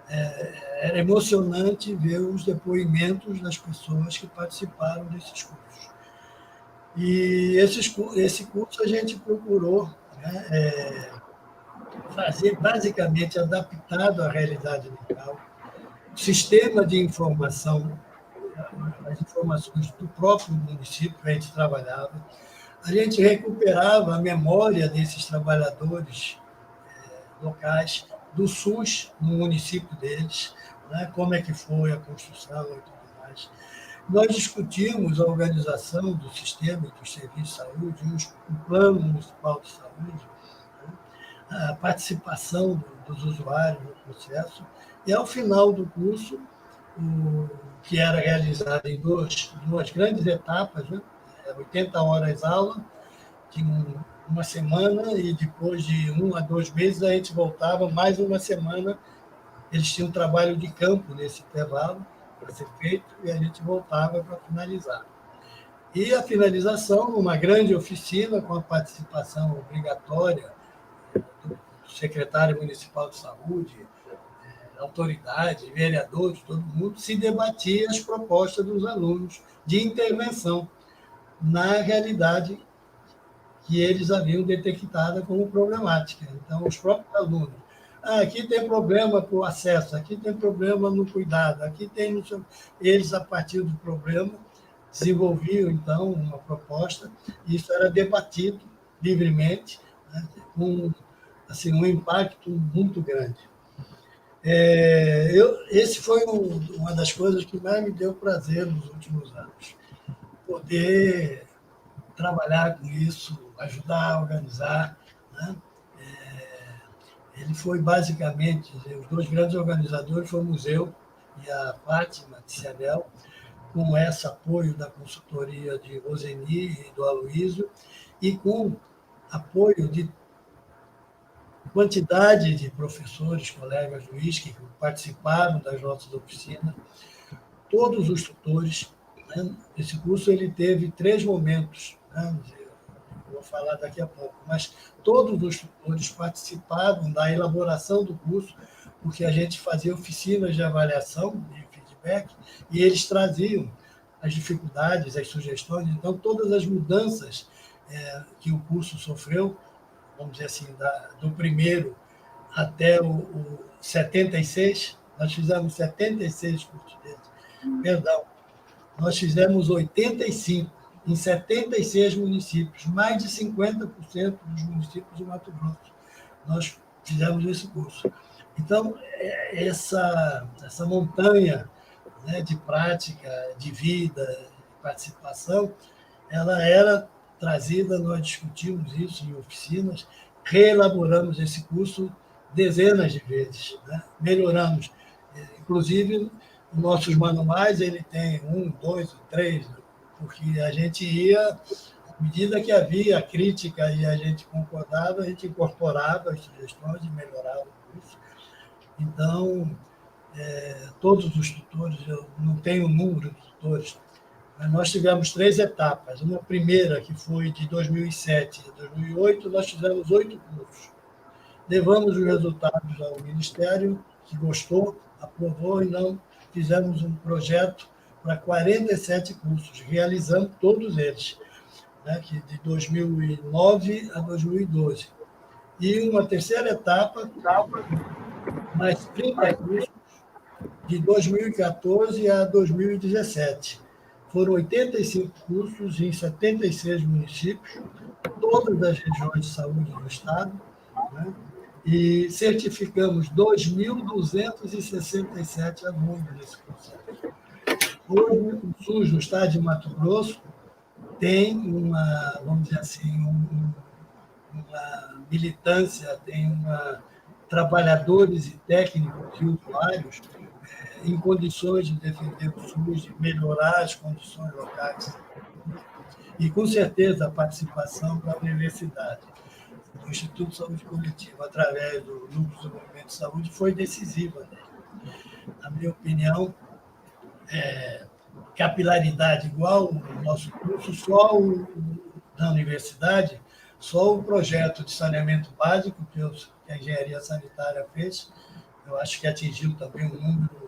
Era emocionante ver os depoimentos das pessoas que participaram desses cursos. E esse curso a gente procurou, né, fazer basicamente adaptado à realidade local, sistema de informação, as informações do próprio município que a gente trabalhava. A gente recuperava a memória desses trabalhadores locais, do SUS no município deles, né, como é que foi a construção e tudo mais. Nós discutimos a organização do sistema dos serviços de saúde, o plano municipal de saúde, né, a participação dos usuários no processo, e ao final do curso, que era realizado em duas grandes etapas, né, 80 horas aula, de uma semana, e depois de 1 a 2 meses a gente voltava mais uma semana. Eles tinham um trabalho de campo nesse intervalo para ser feito e a gente voltava para finalizar. E a finalização numa grande oficina com a participação obrigatória do secretário municipal de saúde, autoridade, vereadores, todo mundo, se debatia as propostas dos alunos de intervenção na realidade que eles haviam detectada como problemática. Então, os próprios alunos, aqui tem problema com o acesso, aqui tem problema no cuidado, aqui tem... Eles, a partir do problema, desenvolviam, então, uma proposta, e isso era debatido livremente, né, com assim, um impacto muito grande. Esse foi uma das coisas que mais me deu prazer nos últimos anos, poder trabalhar com isso, ajudar a organizar, né? Ele foi basicamente, os dois grandes organizadores foram o museu e a Fátima Tizianel, com esse apoio da consultoria de Roseni e do Aloísio, e com apoio de quantidade de professores, colegas juízes que participaram das nossas oficinas, todos os tutores. Né? Esse curso ele teve 3 momentos, né? Vou falar daqui a pouco, mas todos os tutores participaram da elaboração do curso, porque a gente fazia oficinas de avaliação, de feedback, e eles traziam as dificuldades, as sugestões. Então, todas as mudanças que o curso sofreu, vamos dizer assim, do primeiro até o 76, nós fizemos 76 cursos deles. Perdão, nós fizemos 85 em 76 municípios, mais de 50% dos municípios do Mato Grosso. Nós fizemos esse curso. Então, essa montanha, né, de prática, de vida, de participação, ela era trazida, nós discutimos isso em oficinas, reelaboramos esse curso dezenas de vezes, né? Melhoramos. Inclusive, nossos manuais, ele tem 1, 2, 3, porque a gente ia, à medida que havia crítica e a gente concordava, a gente incorporava as sugestões e melhorava o curso. Então, todos os tutores, eu não tenho o número de tutores, mas nós tivemos 3 etapas. Uma primeira, que foi de 2007 a 2008, nós fizemos 8 cursos. Levamos os resultados ao Ministério, que gostou, aprovou, e não fizemos um projeto para 47 cursos, realizando todos eles, né, que de 2009 a 2012. E uma terceira etapa, mais 30 cursos, de 2014 a 2017. Foram 85 cursos em 76 municípios, todas as regiões de saúde do Estado, né? E certificamos 2.267 alunos nesse processo. Hoje, o SUS do Estado de Mato Grosso tem vamos dizer assim, uma militância, tem trabalhadores e técnicos e usuários em condições de defender o SUS, de melhorar as condições locais. E, com certeza, a participação da universidade, do Instituto de Saúde Coletiva, através do Núcleo de Desenvolvimento de Saúde, foi decisiva. Na minha opinião, capilaridade igual o nosso curso, na universidade, só o projeto de saneamento básico que a engenharia sanitária fez, eu acho que atingiu também um número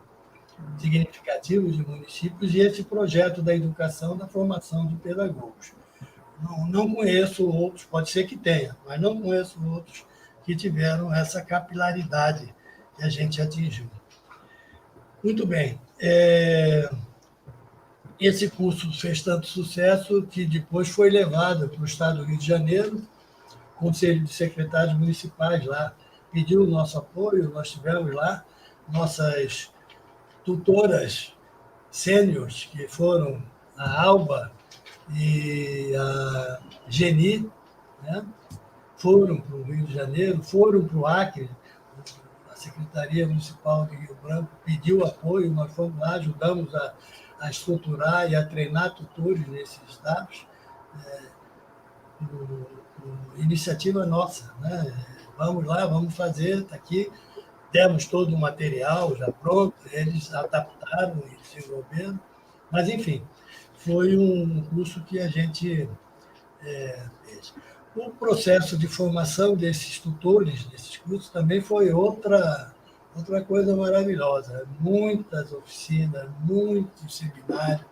significativo de municípios, e esse projeto da educação, da formação de pedagogos. Não conheço outros, pode ser que tenha, mas não conheço outros que tiveram essa capilaridade que a gente atingiu. Muito bem. Esse curso fez tanto sucesso que depois foi levado para o Estado do Rio de Janeiro, o Conselho de Secretários Municipais lá pediu o nosso apoio, nós tivemos lá nossas tutoras sêniores, que foram a Alba e a Geni, né? Foram para o Rio de Janeiro, foram para o Acre, a Secretaria Municipal de Rio Branco pediu apoio, nós fomos lá, ajudamos a estruturar e a treinar tutores nesses estados, iniciativa nossa, né? Vamos lá, vamos fazer, está aqui, demos todo o material já pronto, eles adaptaram e desenvolveram, mas, enfim, foi um curso que a gente fez. O processo de formação desses tutores, desses cursos, também foi outra coisa maravilhosa. Muitas oficinas, muitos seminários,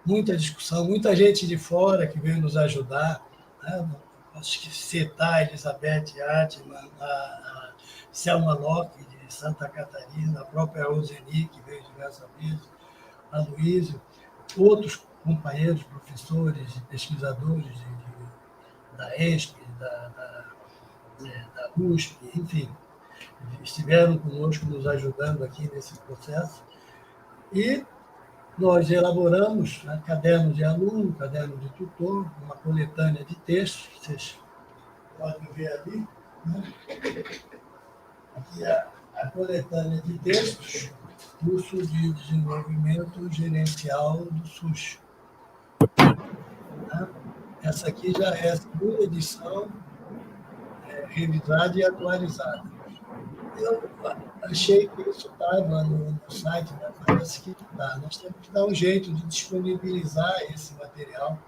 muita discussão, muita gente de fora que veio nos ajudar, né? Acho que citar a Elizabeth Atman, a Selma Locke, de Santa Catarina, a própria Roseni, que veio diversas vezes, a Luísio, outros companheiros, professores e pesquisadores da ESP, da USP, enfim, estiveram conosco nos ajudando aqui nesse processo. E nós elaboramos, né, caderno de aluno, caderno de tutor, uma coletânea de textos, vocês podem ver ali, né? Aqui é a coletânea de textos, curso de desenvolvimento gerencial do SUS. Né? Essa aqui já é a segunda edição, revisada e atualizada. Eu achei que isso estava no site, né? Parece que está. Nós temos que dar um jeito de disponibilizar esse material,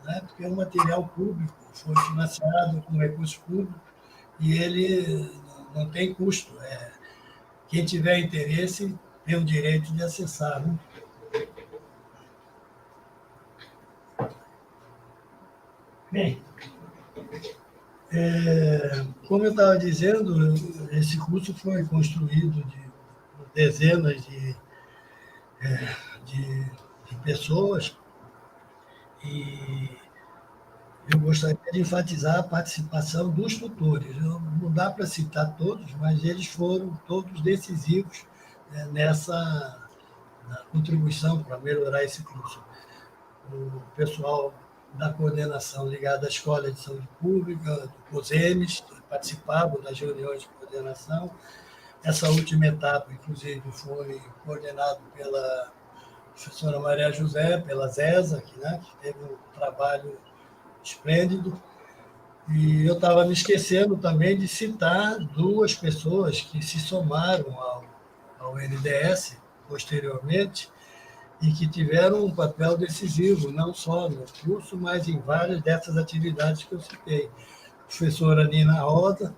né? Porque é um material público, foi financiado com recurso público e ele não tem custo. Quem tiver interesse tem o direito de acessar. Né? Bem, como eu estava dizendo, esse curso foi construído por dezenas de pessoas e eu gostaria de enfatizar a participação dos tutores. Não dá para citar todos, mas eles foram todos decisivos nessa contribuição para melhorar esse curso. O pessoal da coordenação ligada à Escola de Saúde Pública, do COSEMES, que participavam das reuniões de coordenação. Essa última etapa, inclusive, foi coordenada pela professora Maria José, pela ZESA, que teve um trabalho esplêndido. E eu estava me esquecendo também de citar duas pessoas que se somaram ao NDS posteriormente, e que tiveram um papel decisivo, não só no curso, mas em várias dessas atividades que eu citei. A professora Nina Rosa,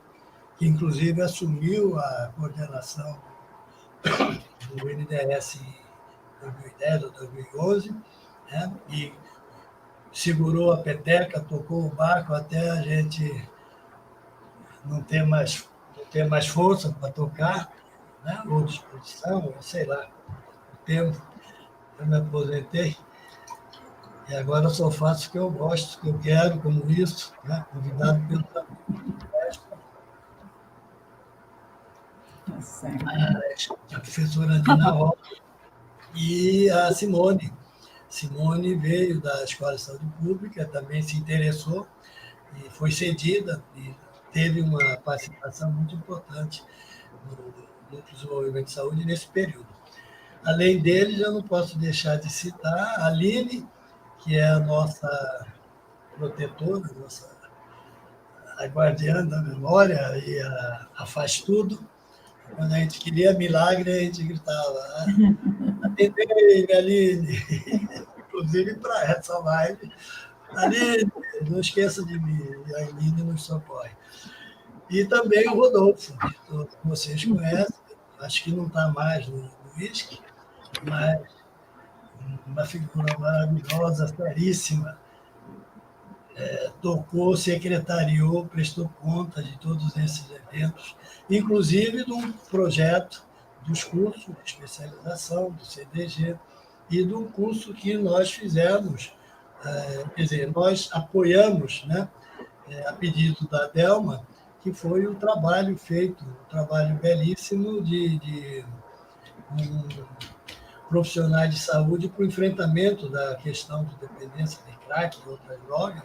que inclusive assumiu a coordenação do NDS em 2010 ou 2011, né? E segurou a peteca, tocou o barco até a gente não ter mais força para tocar, né? Ou disposição, sei lá, o tempo. Eu me aposentei e agora só faço o que eu gosto, o que eu quero, como isso, né? Convidado pelo a professora Dina Rocha e a Simone. Simone veio da Escola de Saúde Pública, também se interessou e foi cedida e teve uma participação muito importante no desenvolvimento de saúde nesse período. Além deles, eu não posso deixar de citar a Aline, que é a nossa protetora, a guardiã da memória e a faz tudo. Quando a gente queria milagre, a gente gritava: atendei, Aline! Inclusive para essa live. Aline, não esqueça de mim, e a Aline nos socorre. E também o Rodolfo, que todos vocês conhecem, acho que não está mais no ISC, mas uma figura maravilhosa, seríssima, tocou, secretariou, prestou conta de todos esses eventos, inclusive de um projeto dos cursos de especialização do CDG e do curso que nós fizemos, quer dizer, nós apoiamos, né, a pedido da Delma, que foi o trabalho feito, um trabalho belíssimo de profissionais de saúde para o enfrentamento da questão de dependência de crack e outras drogas,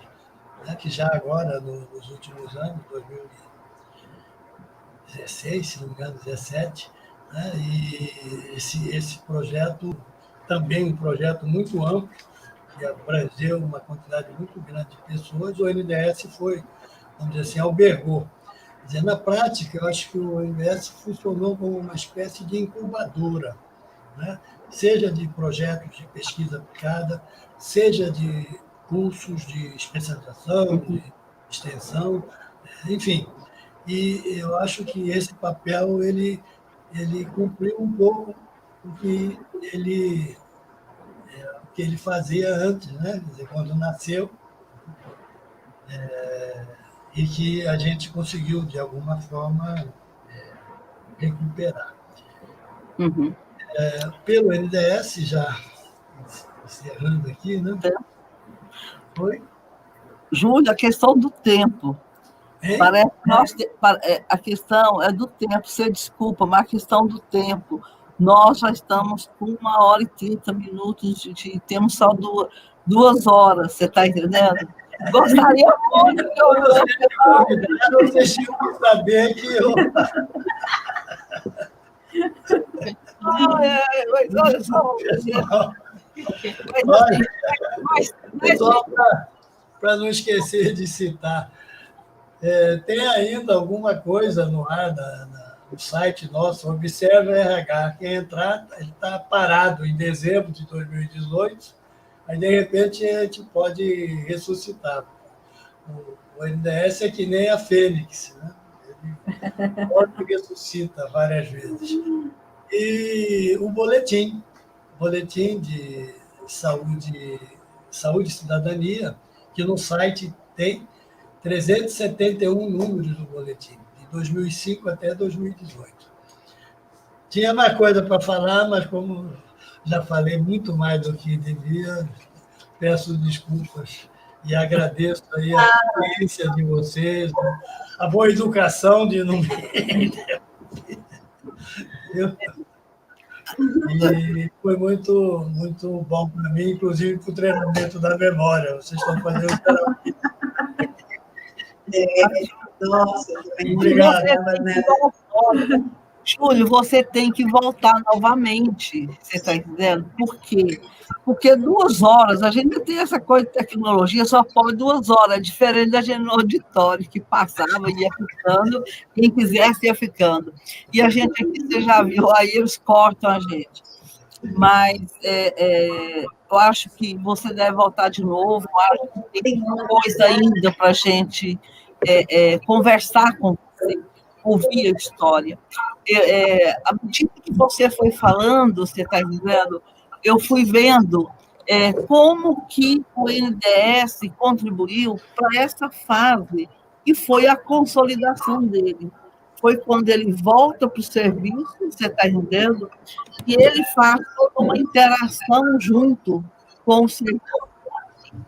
né, que já agora, nos últimos anos, 2016, se não me engano, 2017, né, e esse projeto, também um projeto muito amplo, que abrangeu uma quantidade muito grande de pessoas, o NDS foi, vamos dizer assim, albergou. Quer dizer, na prática, eu acho que o NDS funcionou como uma espécie de incubadora, né? Seja de projetos de pesquisa aplicada, seja de cursos de especialização, de extensão, enfim. E eu acho que esse papel ele cumpriu um pouco o que ele fazia antes, né? Quer dizer, quando nasceu, e que a gente conseguiu, de alguma forma, recuperar.
Uhum.
Pelo NDS, já encerrando aqui, né? Oi?
Júlia, a questão do tempo. Parece que a questão é do tempo, você desculpa, mas a questão do tempo. Nós já estamos com 1h30 temos só 2 horas, você está entendendo? Gostaria muito que
vocês tinham que saber que eu.
Olha só.
Só para não esquecer de citar, tem ainda alguma coisa no ar no site nosso, Observa RH. Quem entrar, ele está parado em dezembro de 2018, aí, de repente, a gente pode ressuscitar. O NDS é que nem a Fênix, né? Ele pode ressuscita várias vezes. E o boletim de saúde e cidadania, que no site tem 371 números do boletim, de 2005 até 2018. Tinha mais coisa para falar, mas como já falei muito mais do que devia, peço desculpas e agradeço aí a paciência de vocês, a boa educação de não me... E foi muito, muito bom para mim, inclusive para o treinamento da memória. Vocês estão fazendo terapia.
Nossa,
obrigado.
Júlio, você tem que voltar novamente, você está entendendo? Por quê? Porque 2 horas, a gente tem essa coisa de tecnologia, só pode 2 horas, diferente da gente no auditório, que passava, ia ficando, quem quisesse ia ficando. E a gente aqui, você já viu, aí eles cortam a gente. Mas eu acho que você deve voltar de novo, eu acho que tem coisa ainda para a gente conversar com você, ouvir a história. À medida que você foi falando, você está dizendo, eu fui vendo como que o NDS contribuiu para essa fase, e foi a consolidação dele. Foi quando ele volta para o serviço, você está entendendo? E ele faz toda uma interação junto com o serviço,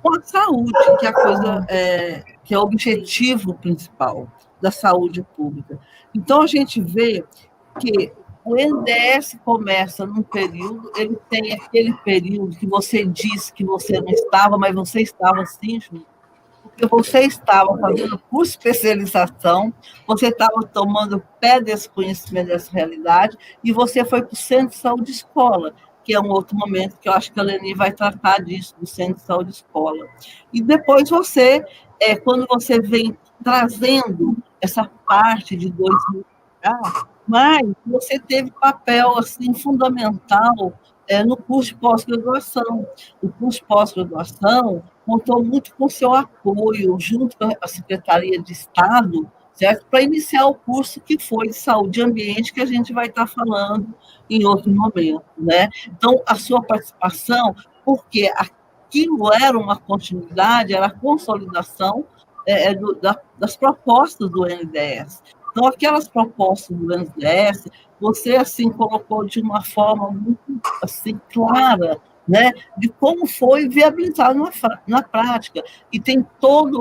com a saúde, que é a coisa, que é o objetivo principal da saúde pública. Então, a gente vê que o NDS começa num período, ele tem aquele período que você disse que você não estava, mas você estava sim, Júlio. que você estava fazendo curso de especialização, você estava tomando pé desse conhecimento, dessa realidade, e você foi para o Centro de Saúde Escola, que é um outro momento que eu acho que a Leni vai tratar disso, do Centro de Saúde Escola. E depois você, quando você vem trazendo essa parte de 2000, mas você teve papel assim, fundamental no curso de pós-graduação. O curso de pós-graduação contou muito com seu apoio, junto com a Secretaria de Estado, certo? Para iniciar o curso que foi de saúde e ambiente, que a gente vai estar falando em outro momento, né? Então, a sua participação, porque aquilo era uma continuidade, era a consolidação das propostas do NDES. Então, aquelas propostas do NDES, você, assim, colocou de uma forma muito, assim, clara, né, de como foi viabilizado na prática. E tem toda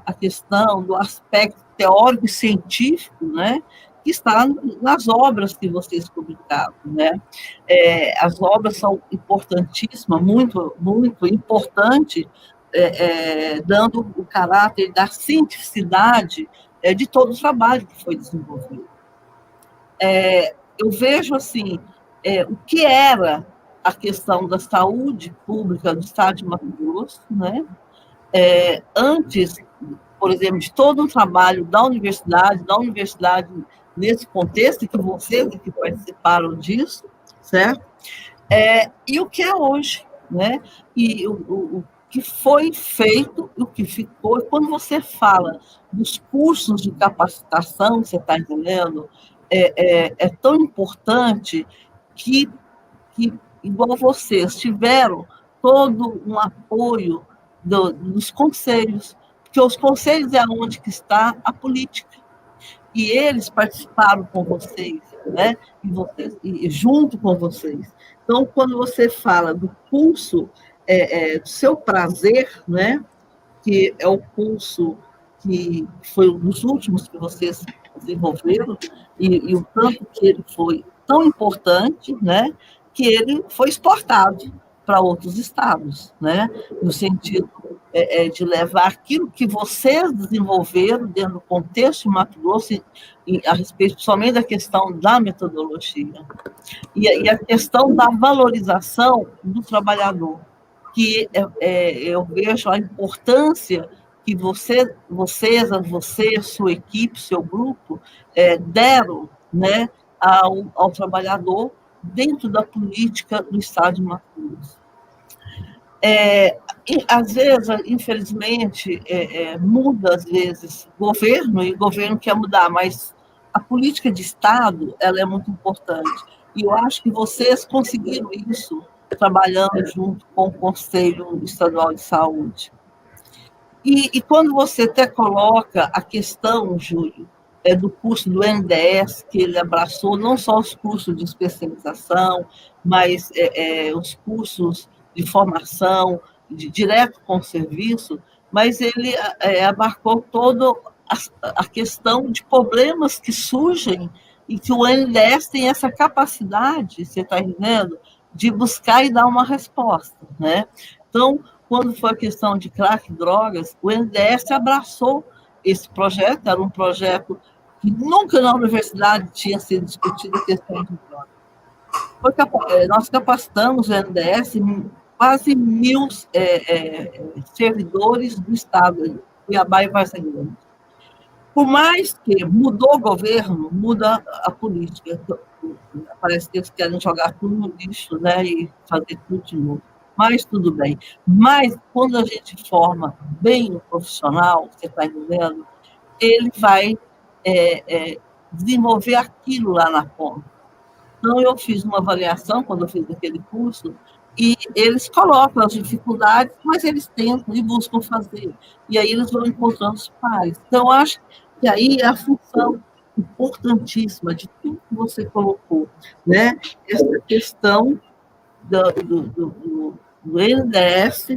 a questão do aspecto teórico e científico, né, que está nas obras que vocês publicaram, né? As obras são importantíssimas, muito, muito importante, dando o caráter da cientificidade de todo o trabalho que foi desenvolvido. Eu vejo, assim, o que era a questão da saúde pública do Estado de Mato Grosso, né? Antes, por exemplo, de todo o trabalho da universidade nesse contexto, que vocês que participaram disso, certo? E o que é hoje, né? E o que foi feito, o que ficou. Quando você fala dos cursos de capacitação, você está entendendo? É tão importante que, igual vocês, tiveram todo um apoio dos conselhos, porque os conselhos é onde que está a política. E eles participaram com vocês, né? E junto com vocês. Então, quando você fala do curso do seu prazer, né? Que é o curso que foi um dos últimos que vocês desenvolveram, e o tanto que ele foi tão importante, né? Que ele foi exportado para outros estados, né? No sentido de levar aquilo que vocês desenvolveram dentro do contexto de Mato Grosso, a respeito somente da questão da metodologia, e a questão da valorização do trabalhador, que eu vejo a importância que você, sua equipe, seu grupo, deram, né, ao trabalhador dentro da política do Estado de Mato Grosso. Às vezes, infelizmente, muda, às vezes, governo, e o governo quer mudar, mas a política de Estado ela é muito importante. E eu acho que vocês conseguiram isso trabalhando junto com o Conselho Estadual de Saúde. E quando você até coloca a questão, Júlio, do curso do NDES, que ele abraçou não só os cursos de especialização, mas os cursos de formação, direto com o serviço, mas ele abarcou toda a questão de problemas que surgem e que o NDES tem essa capacidade, você está entendendo, de buscar e dar uma resposta, né? Então, quando foi a questão de crack e drogas, o NDES abraçou esse projeto, era um projeto que nunca na universidade tinha sido discutido a questão de drogas. Nós capacitamos o NDES quase 1.000 servidores do Estado, Cuiabá e Vargas Grande. Por mais que mudou o governo, muda a política. Parece que eles querem jogar tudo no lixo, né, e fazer tudo de novo. Mas tudo bem. Mas quando a gente forma bem o profissional, você está entendendo, ele vai desenvolver aquilo lá na ponta. Então, eu fiz uma avaliação quando eu fiz aquele curso, e eles colocam as dificuldades, mas eles tentam e buscam fazer. E aí eles vão encontrando os pares. Então, eu acho que aí é a função importantíssima de tudo que você colocou, né? Essa questão do NDES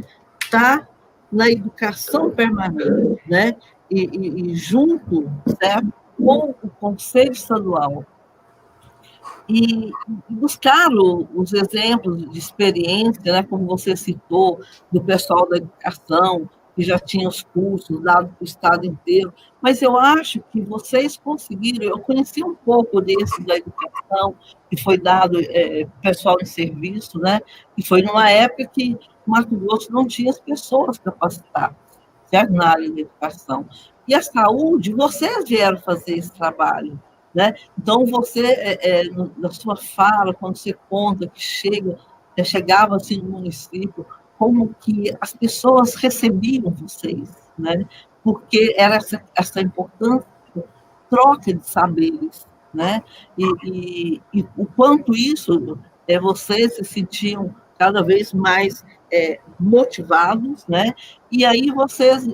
está na educação permanente, né? E junto, certo, com o Conselho Estadual. E buscar os exemplos de experiência, né, como você citou, do pessoal da educação, que já tinha os cursos dados para o estado inteiro, mas eu acho que vocês conseguiram, eu conheci um pouco desse da educação, que foi dado pessoal em serviço, né? E foi numa época que o Mato Grosso não tinha as pessoas capacitadas, certo? Na área de educação. E a saúde, vocês vieram fazer esse trabalho, né? Então, você, na sua fala, quando você conta que chegava assim no município, como que as pessoas recebiam vocês, né? Porque era essa importante troca de saberes, né? E o quanto isso, vocês se sentiam cada vez mais motivados, né? E aí vocês,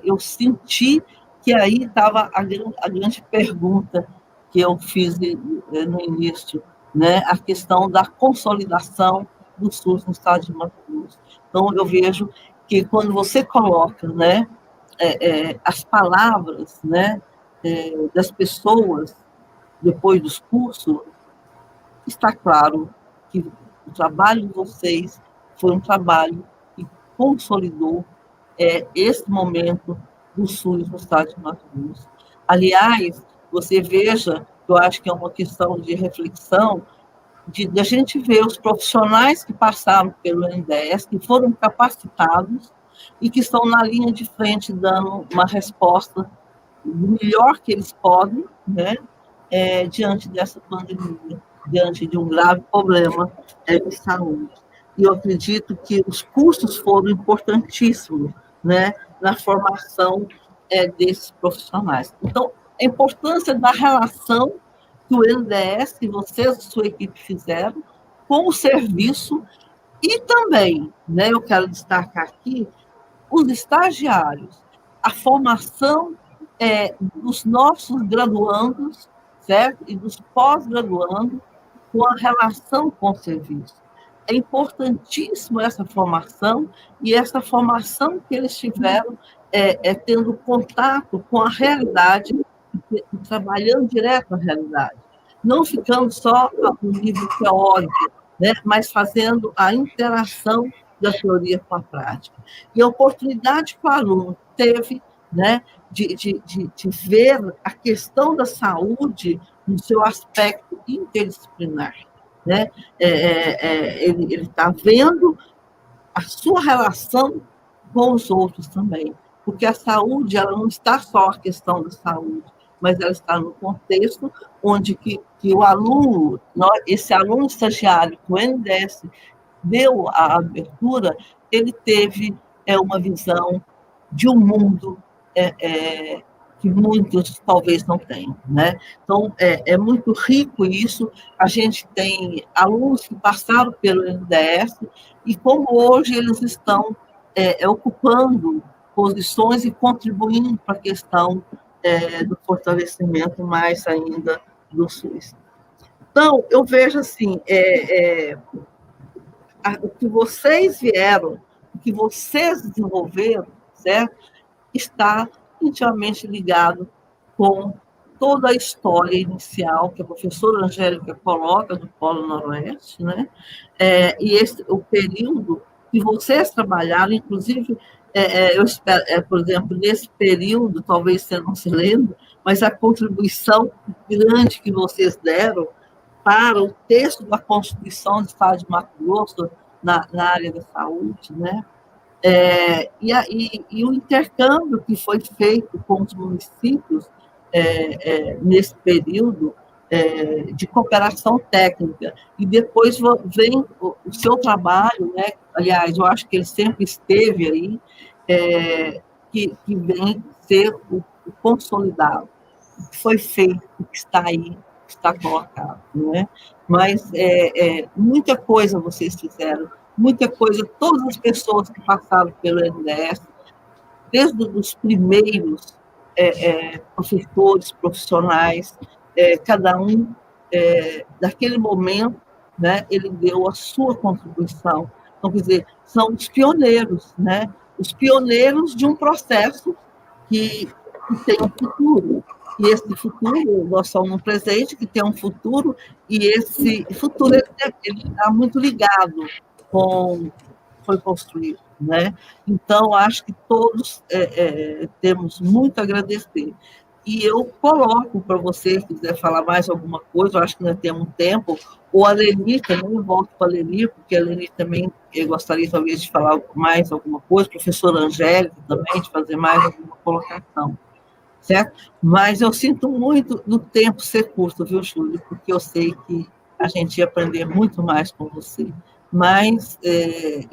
eu senti que aí estava a grande pergunta que eu fiz no início, né? A questão da consolidação do SUS no estado de Mato Grosso. Então, eu vejo que quando você coloca, né, as palavras, né, das pessoas depois dos cursos, está claro que o trabalho de vocês foi um trabalho que consolidou esse momento do SUS no estado de Mato Grosso. Aliás, você veja, eu acho que é uma questão de reflexão, de a gente ver os profissionais que passaram pelo NDES, que foram capacitados e que estão na linha de frente dando uma resposta do melhor que eles podem, né, diante dessa pandemia, diante de um grave problema de saúde. E eu acredito que os cursos foram importantíssimos, né, na formação desses profissionais. Então, a importância da relação que o NDES, que vocês e sua equipe fizeram, com o serviço, e também, né, eu quero destacar aqui, os estagiários, a formação dos nossos graduandos, certo? E dos pós-graduandos, com a relação com o serviço. É importantíssimo essa formação, e essa formação que eles tiveram tendo contato com a realidade, trabalhando direto na realidade, não ficando só no nível teórico, né, mas fazendo a interação da teoria com a prática. E a oportunidade que o aluno teve, né, de ver a questão da saúde no seu aspecto interdisciplinar, né? Ele está vendo a sua relação com os outros também, porque a saúde, ela não está só a questão da saúde, mas ela está no contexto onde que o aluno, esse aluno estagiário que o NDES deu a abertura, ele teve uma visão de um mundo que muitos talvez não tenham, né? Então, é muito rico isso. A gente tem alunos que passaram pelo NDES e como hoje eles estão ocupando posições e contribuindo para a questão do fortalecimento mais ainda do SUS. Então, eu vejo assim, o que vocês vieram, o que vocês desenvolveram, certo? Está intimamente ligado com toda a história inicial que a professora Angélica coloca do Polo Noroeste, né? E o período que vocês trabalharam, inclusive, eu espero, por exemplo, nesse período, talvez você não se lembre, mas a contribuição grande que vocês deram para o texto da Constituição do Estado de Mato Grosso na área da saúde, né? E o intercâmbio que foi feito com os municípios nesse período de cooperação técnica, e depois vem o seu trabalho, né? Aliás, eu acho que ele sempre esteve aí, que vem ser o consolidado, o que foi feito, o que está aí, o que está colocado, né? Mas muita coisa vocês fizeram, muita coisa, todas as pessoas que passaram pelo NDES, desde os primeiros professores, profissionais, cada um, naquele momento, né, ele deu a sua contribuição. Então, quer dizer, são os pioneiros, né? Os pioneiros de um processo que tem um futuro. E esse futuro, nós somos um presente que tem um futuro, e esse futuro ele está muito ligado com foi construído, né? Então, acho que todos temos muito a agradecer. E eu coloco para você, se quiser falar mais alguma coisa, eu acho que ainda temos um tempo, ou a Leni também, eu volto para a Leni, porque a Leni também gostaria talvez de falar mais alguma coisa, professora Angélica também, de fazer mais alguma colocação, certo? Mas eu sinto muito do tempo ser curto, viu, Júlio? Porque eu sei que a gente ia aprender muito mais com você. Mas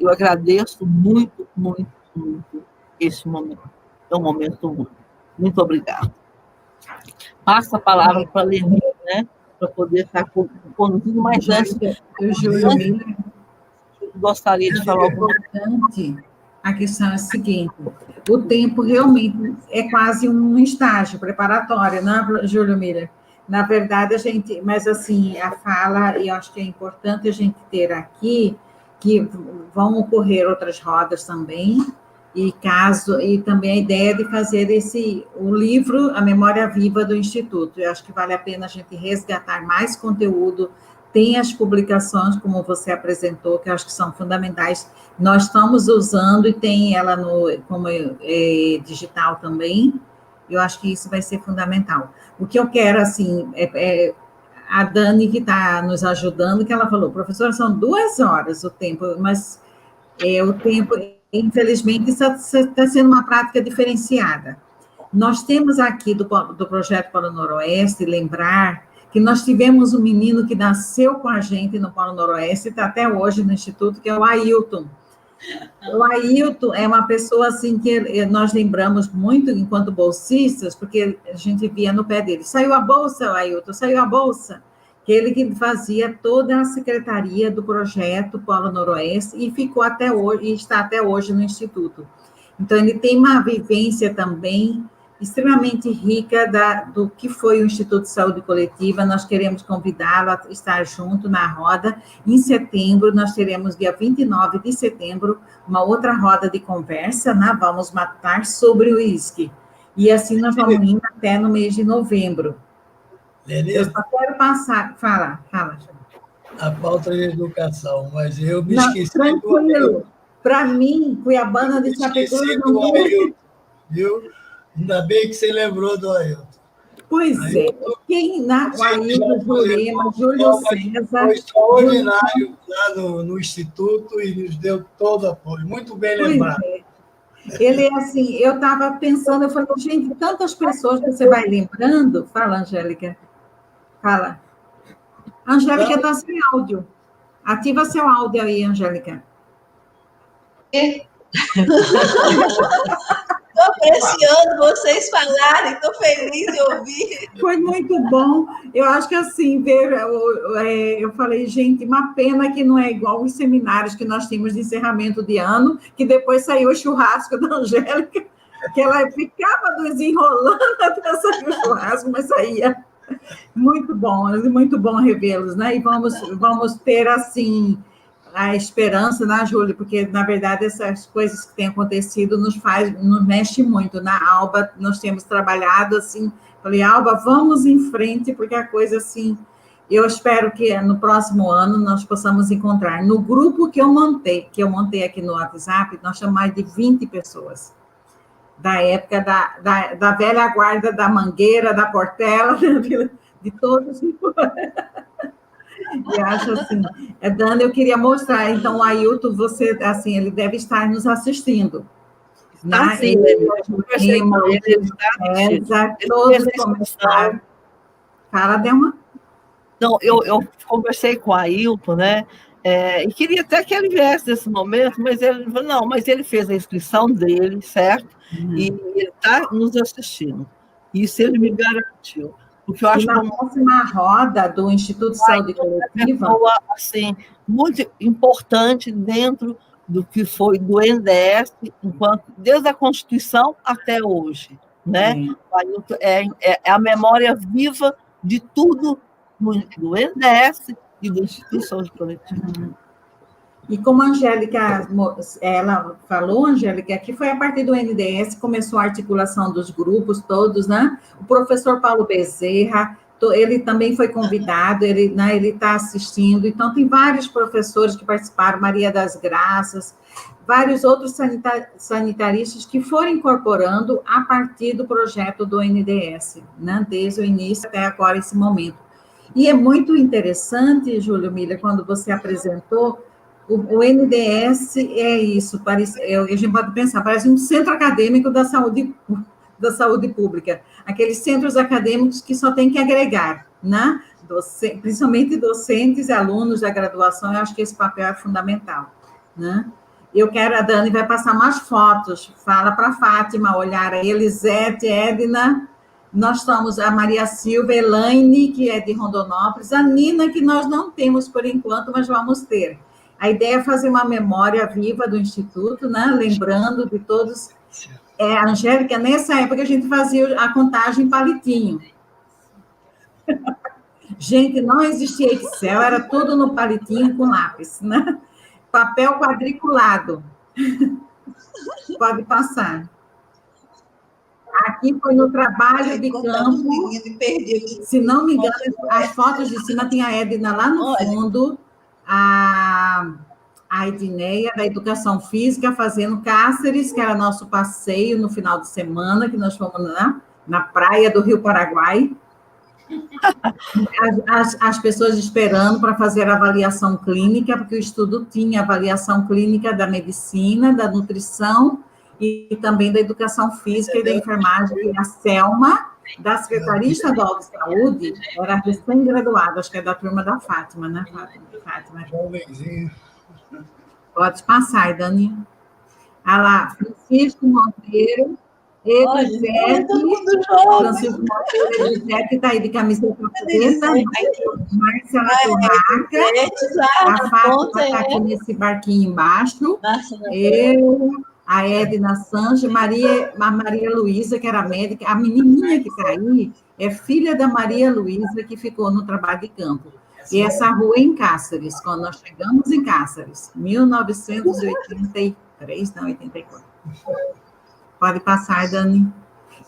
eu agradeço muito, muito, muito esse momento. É um momento muito. Muito obrigada. Passa a palavra para a Leni, né? Para poder estar conduzindo, mas antes,
O Júlio Miller,
gostaria de falar alguma
importante. A questão é a seguinte: o tempo realmente é quase um estágio preparatório, né, Júlio Miller? Na verdade, a gente, mas assim, a fala, e eu acho que é importante a gente ter aqui, que vão ocorrer outras rodas também, e também a ideia de fazer o livro, A Memória Viva do Instituto. Eu acho que vale a pena a gente resgatar mais conteúdo. Tem as publicações, como você apresentou, que eu acho que são fundamentais. Nós estamos usando, e tem ela como digital também. Eu acho que isso vai ser fundamental. O que eu quero, assim, a Dani, que está nos ajudando, que ela falou, professora, são 2 horas o tempo, mas o tempo, infelizmente, está sendo uma prática diferenciada. Nós temos aqui do Projeto Polo Noroeste, lembrar que nós tivemos um menino que nasceu com a gente no Polo Noroeste, está até hoje no Instituto, que é o Ailton. O Ailton é uma pessoa assim que nós lembramos muito enquanto bolsistas, porque a gente via no pé dele, saiu a bolsa, Ailton, saiu a bolsa. Que ele que fazia toda a secretaria do projeto Polo Noroeste e ficou até hoje, e está até hoje no Instituto. Então, ele tem uma vivência também extremamente rica do que foi o Instituto de Saúde Coletiva. Nós queremos convidá-lo a estar junto na roda. Em setembro, nós teremos, dia 29 de setembro, uma outra roda de conversa, né? Vamos matar sobre o uísque. E assim nós vamos indo até no mês de novembro.
Leni,
eu só quero passar... Fala.
A pauta de educação, mas eu me esqueci
tranquilo. Para mim, Cuiabana de Chapecó
do Ailton, viu? Ainda bem que você lembrou do Ailton.
Pois
Ailton,
o Ailton, Jurema, Júlio César...
Foi extraordinário lá no Instituto e nos deu todo o apoio. Muito bem lembrado.
Ele é assim, eu estava pensando, eu falei, gente, tantas pessoas que você vai lembrando... Fala, Angélica. Fala. Angélica está sem áudio. Ativa seu áudio aí, Angélica.
Estou apreciando vocês falarem, estou feliz de ouvir.
Foi muito bom. Eu acho que assim, eu falei, gente, uma pena que não é igual os seminários que nós tínhamos de encerramento de ano, que depois saiu o churrasco da Angélica, que ela ficava desenrolando até sair o churrasco, mas saía. Muito bom revê-los, né? E vamos ter, assim, a esperança, né, Júlia? Porque, na verdade, essas coisas que têm acontecido nos mexe muito. Na Alba, nós temos trabalhado, assim, falei, Alba, vamos em frente, porque a coisa, assim, eu espero que no próximo ano nós possamos encontrar. No grupo que eu montei aqui no WhatsApp, nós temos mais de 20 pessoas. Da época da velha guarda da Mangueira, da Portela, de todos. E acho assim, Dana, eu queria mostrar, então, o Ailton, você, assim, ele deve estar nos assistindo. Né?
Sim,
todos começaram. Fala, Delma.
Não, eu conversei com o Ailton, né? E queria até que ele viesse nesse momento, mas ele falou, não, mas ele fez a inscrição dele, certo? E ele está nos assistindo. Isso ele me garantiu. Porque eu acho
que na próxima roda do Instituto de Saúde Coletiva...
assim, muito importante dentro do que foi do NDS, desde a Constituição até hoje. Né? É a memória viva de tudo do NDS e da instituição de coletivo.
E como a Angélica, ela falou, Angélica, que foi a partir do NDS que começou a articulação dos grupos todos, né? O professor Paulo Bezerra Ele também foi convidado, ele está assistindo, então tem vários professores que participaram, Maria das Graças, vários outros sanitaristas que foram incorporando a partir do projeto do NDS, né, desde o início até agora, esse momento. E é muito interessante, Júlio Miller, quando você apresentou, o NDS é isso, a gente pode pensar, parece um centro acadêmico da saúde pública, aqueles centros acadêmicos que só tem que agregar, né? Principalmente docentes e alunos da graduação, eu acho que esse papel é fundamental, né? A Dani vai passar umas fotos, fala para a Fátima olhar, a Elisete, Edna, nós estamos, a Maria Silva, Elaine, que é de Rondonópolis, a Nina, que nós não temos por enquanto, mas vamos ter. A ideia é fazer uma memória viva do Instituto, né? Lembrando de todos. A Angélica, nessa época, a gente fazia a contagem em palitinho. Gente, não existia Excel, era tudo no palitinho com lápis, né? Papel quadriculado. Pode passar. Aqui foi no trabalho de campo. Se não me engano, as fotos de cima tem a Edna lá no fundo, a Edneia, da Educação Física, fazendo Cáceres, que era nosso passeio no final de semana, que nós fomos na praia do Rio Paraguai. As pessoas esperando para fazer a avaliação clínica, porque o estudo tinha avaliação clínica da medicina, da nutrição e também da educação física e da enfermagem. E a Selma, da Secretaria Estadual de Saúde, era recém-graduada, acho que é da turma da Fátima, né, Fátima?
Jovenzinho.
Pode passar, Dani. Olha lá, Francisco Monteiro, Elisete, Francisco Monteiro, Elisete está aí de camiseta preta, Marcela Torraca, a Fátima está aqui nesse barquinho embaixo, eu, a Edna Sanches, a Maria Luísa, que era médica, a menininha que está aí é filha da Maria Luísa, que ficou no trabalho de campo. E essa rua é em Cáceres, quando nós chegamos em Cáceres, 1983, não, 84. Pode passar, Dani.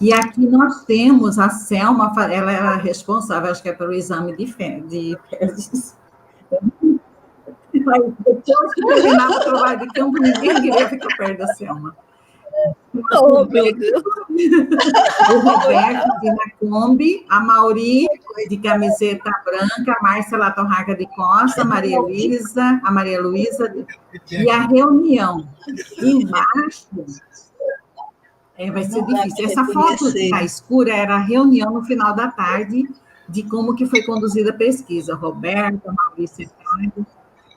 E aqui nós temos a Selma, ela era responsável, acho que é pelo exame de fezes. Depois que terminava o trabalho de campo, ninguém queria ficar perto da Selma.
Oh, meu Deus.
O Roberto de Macombi, a Mauri de camiseta branca, a Marcela Torraca de Costa, a Maria Luísa, e a reunião embaixo vai ser difícil. Essa foto que está escura era a reunião no final da tarde de como que foi conduzida a pesquisa. Roberto, a Maurícia,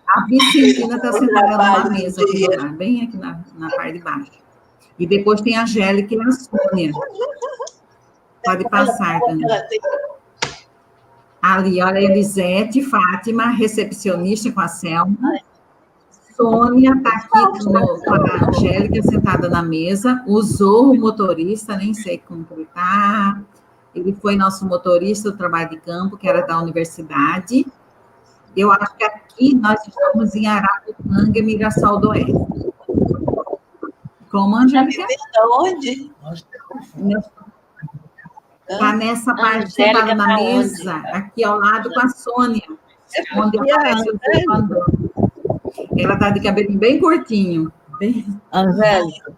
a Vicentina está sentada numa mesa aqui, bem aqui na parte de baixo. E depois tem a Angélica e a Sônia. Pode passar, Dani. Ali, olha, Elisete, Fátima, recepcionista com a Selma. Sônia está aqui com a Angélica sentada na mesa. O Zorro, motorista, nem sei como ele está. Ele foi nosso motorista do trabalho de campo, que era da universidade. Eu acho que aqui nós estamos em Araputanga, Mirassol do Oeste. Como, Angélica?
Onde?
Está nessa parte, sentada na mesa, aqui ao lado com a Sônia, onde aparece o Zé andando. Ela está de cabelo bem curtinho.
Angélica.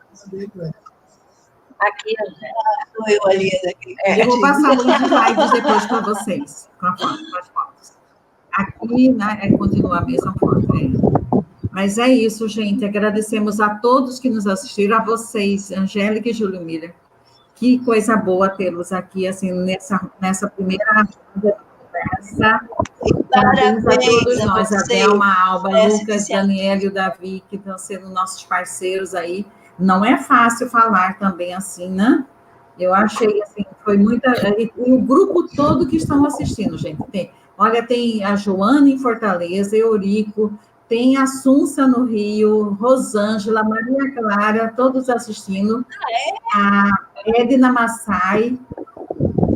Aqui, Angélica.
Sou eu ali.
Eu vou passar os slides depois para vocês, com as fotos. Aqui, né, continua a mesma foto. Mas é isso, gente. Agradecemos a todos que nos assistiram, a vocês, Angélica e Júlio Miller. Que coisa boa tê-los aqui, assim, nessa primeira conversa. Parabéns a todos nós, a Thelma, a Alba, Lucas, Daniel e o Davi, que estão sendo nossos parceiros aí. Não é fácil falar também assim, né? Eu achei, assim, foi muita... E o grupo todo que estão assistindo, gente. Tem a Joana em Fortaleza, Eurico, tem a Sunsa no Rio, Rosângela, Maria Clara, todos assistindo. A Edna Massai,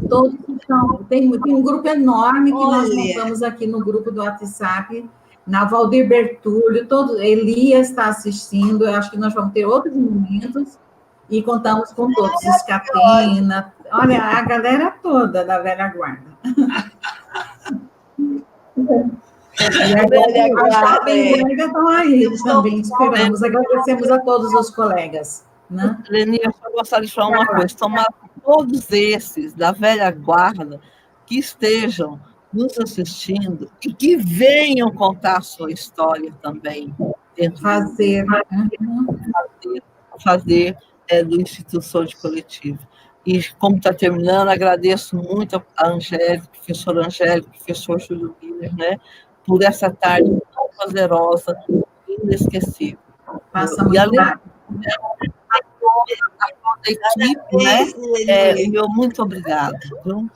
todos estão. Tem um grupo enorme que nós montamos aqui no grupo do WhatsApp. Na Valdir Bertulho, Elias está assistindo. Eu acho que nós vamos ter outros momentos e contamos com todos. Escatena, Olha, a galera toda da velha guarda. E agora, a jovem guarda estão aí também, esperamos. Agradecemos a todos os colegas. Né?
Leni, eu só gostaria de falar uma coisa. Tomara que todos esses da velha guarda que estejam nos assistindo e que venham contar a sua história também. Fazer do Instituto Saúde Coletiva. E, como está terminando, agradeço muito a Angélica, professora Angélica, professor Júlio Miller, né, por essa tarde tão prazerosa e inesquecível. E além a toda a equipe, né, o meu muito obrigado. Viu?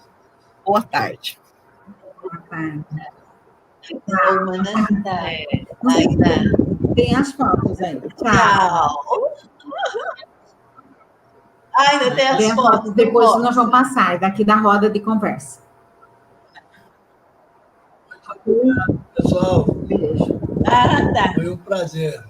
Boa tarde.
Boa tarde.
Ainda.
Tem as fotos aí.
Tchau. Ainda tem as fotos.
Depois nós vamos passar daqui da roda de conversa.
Pessoal,
tá.
Foi um prazer.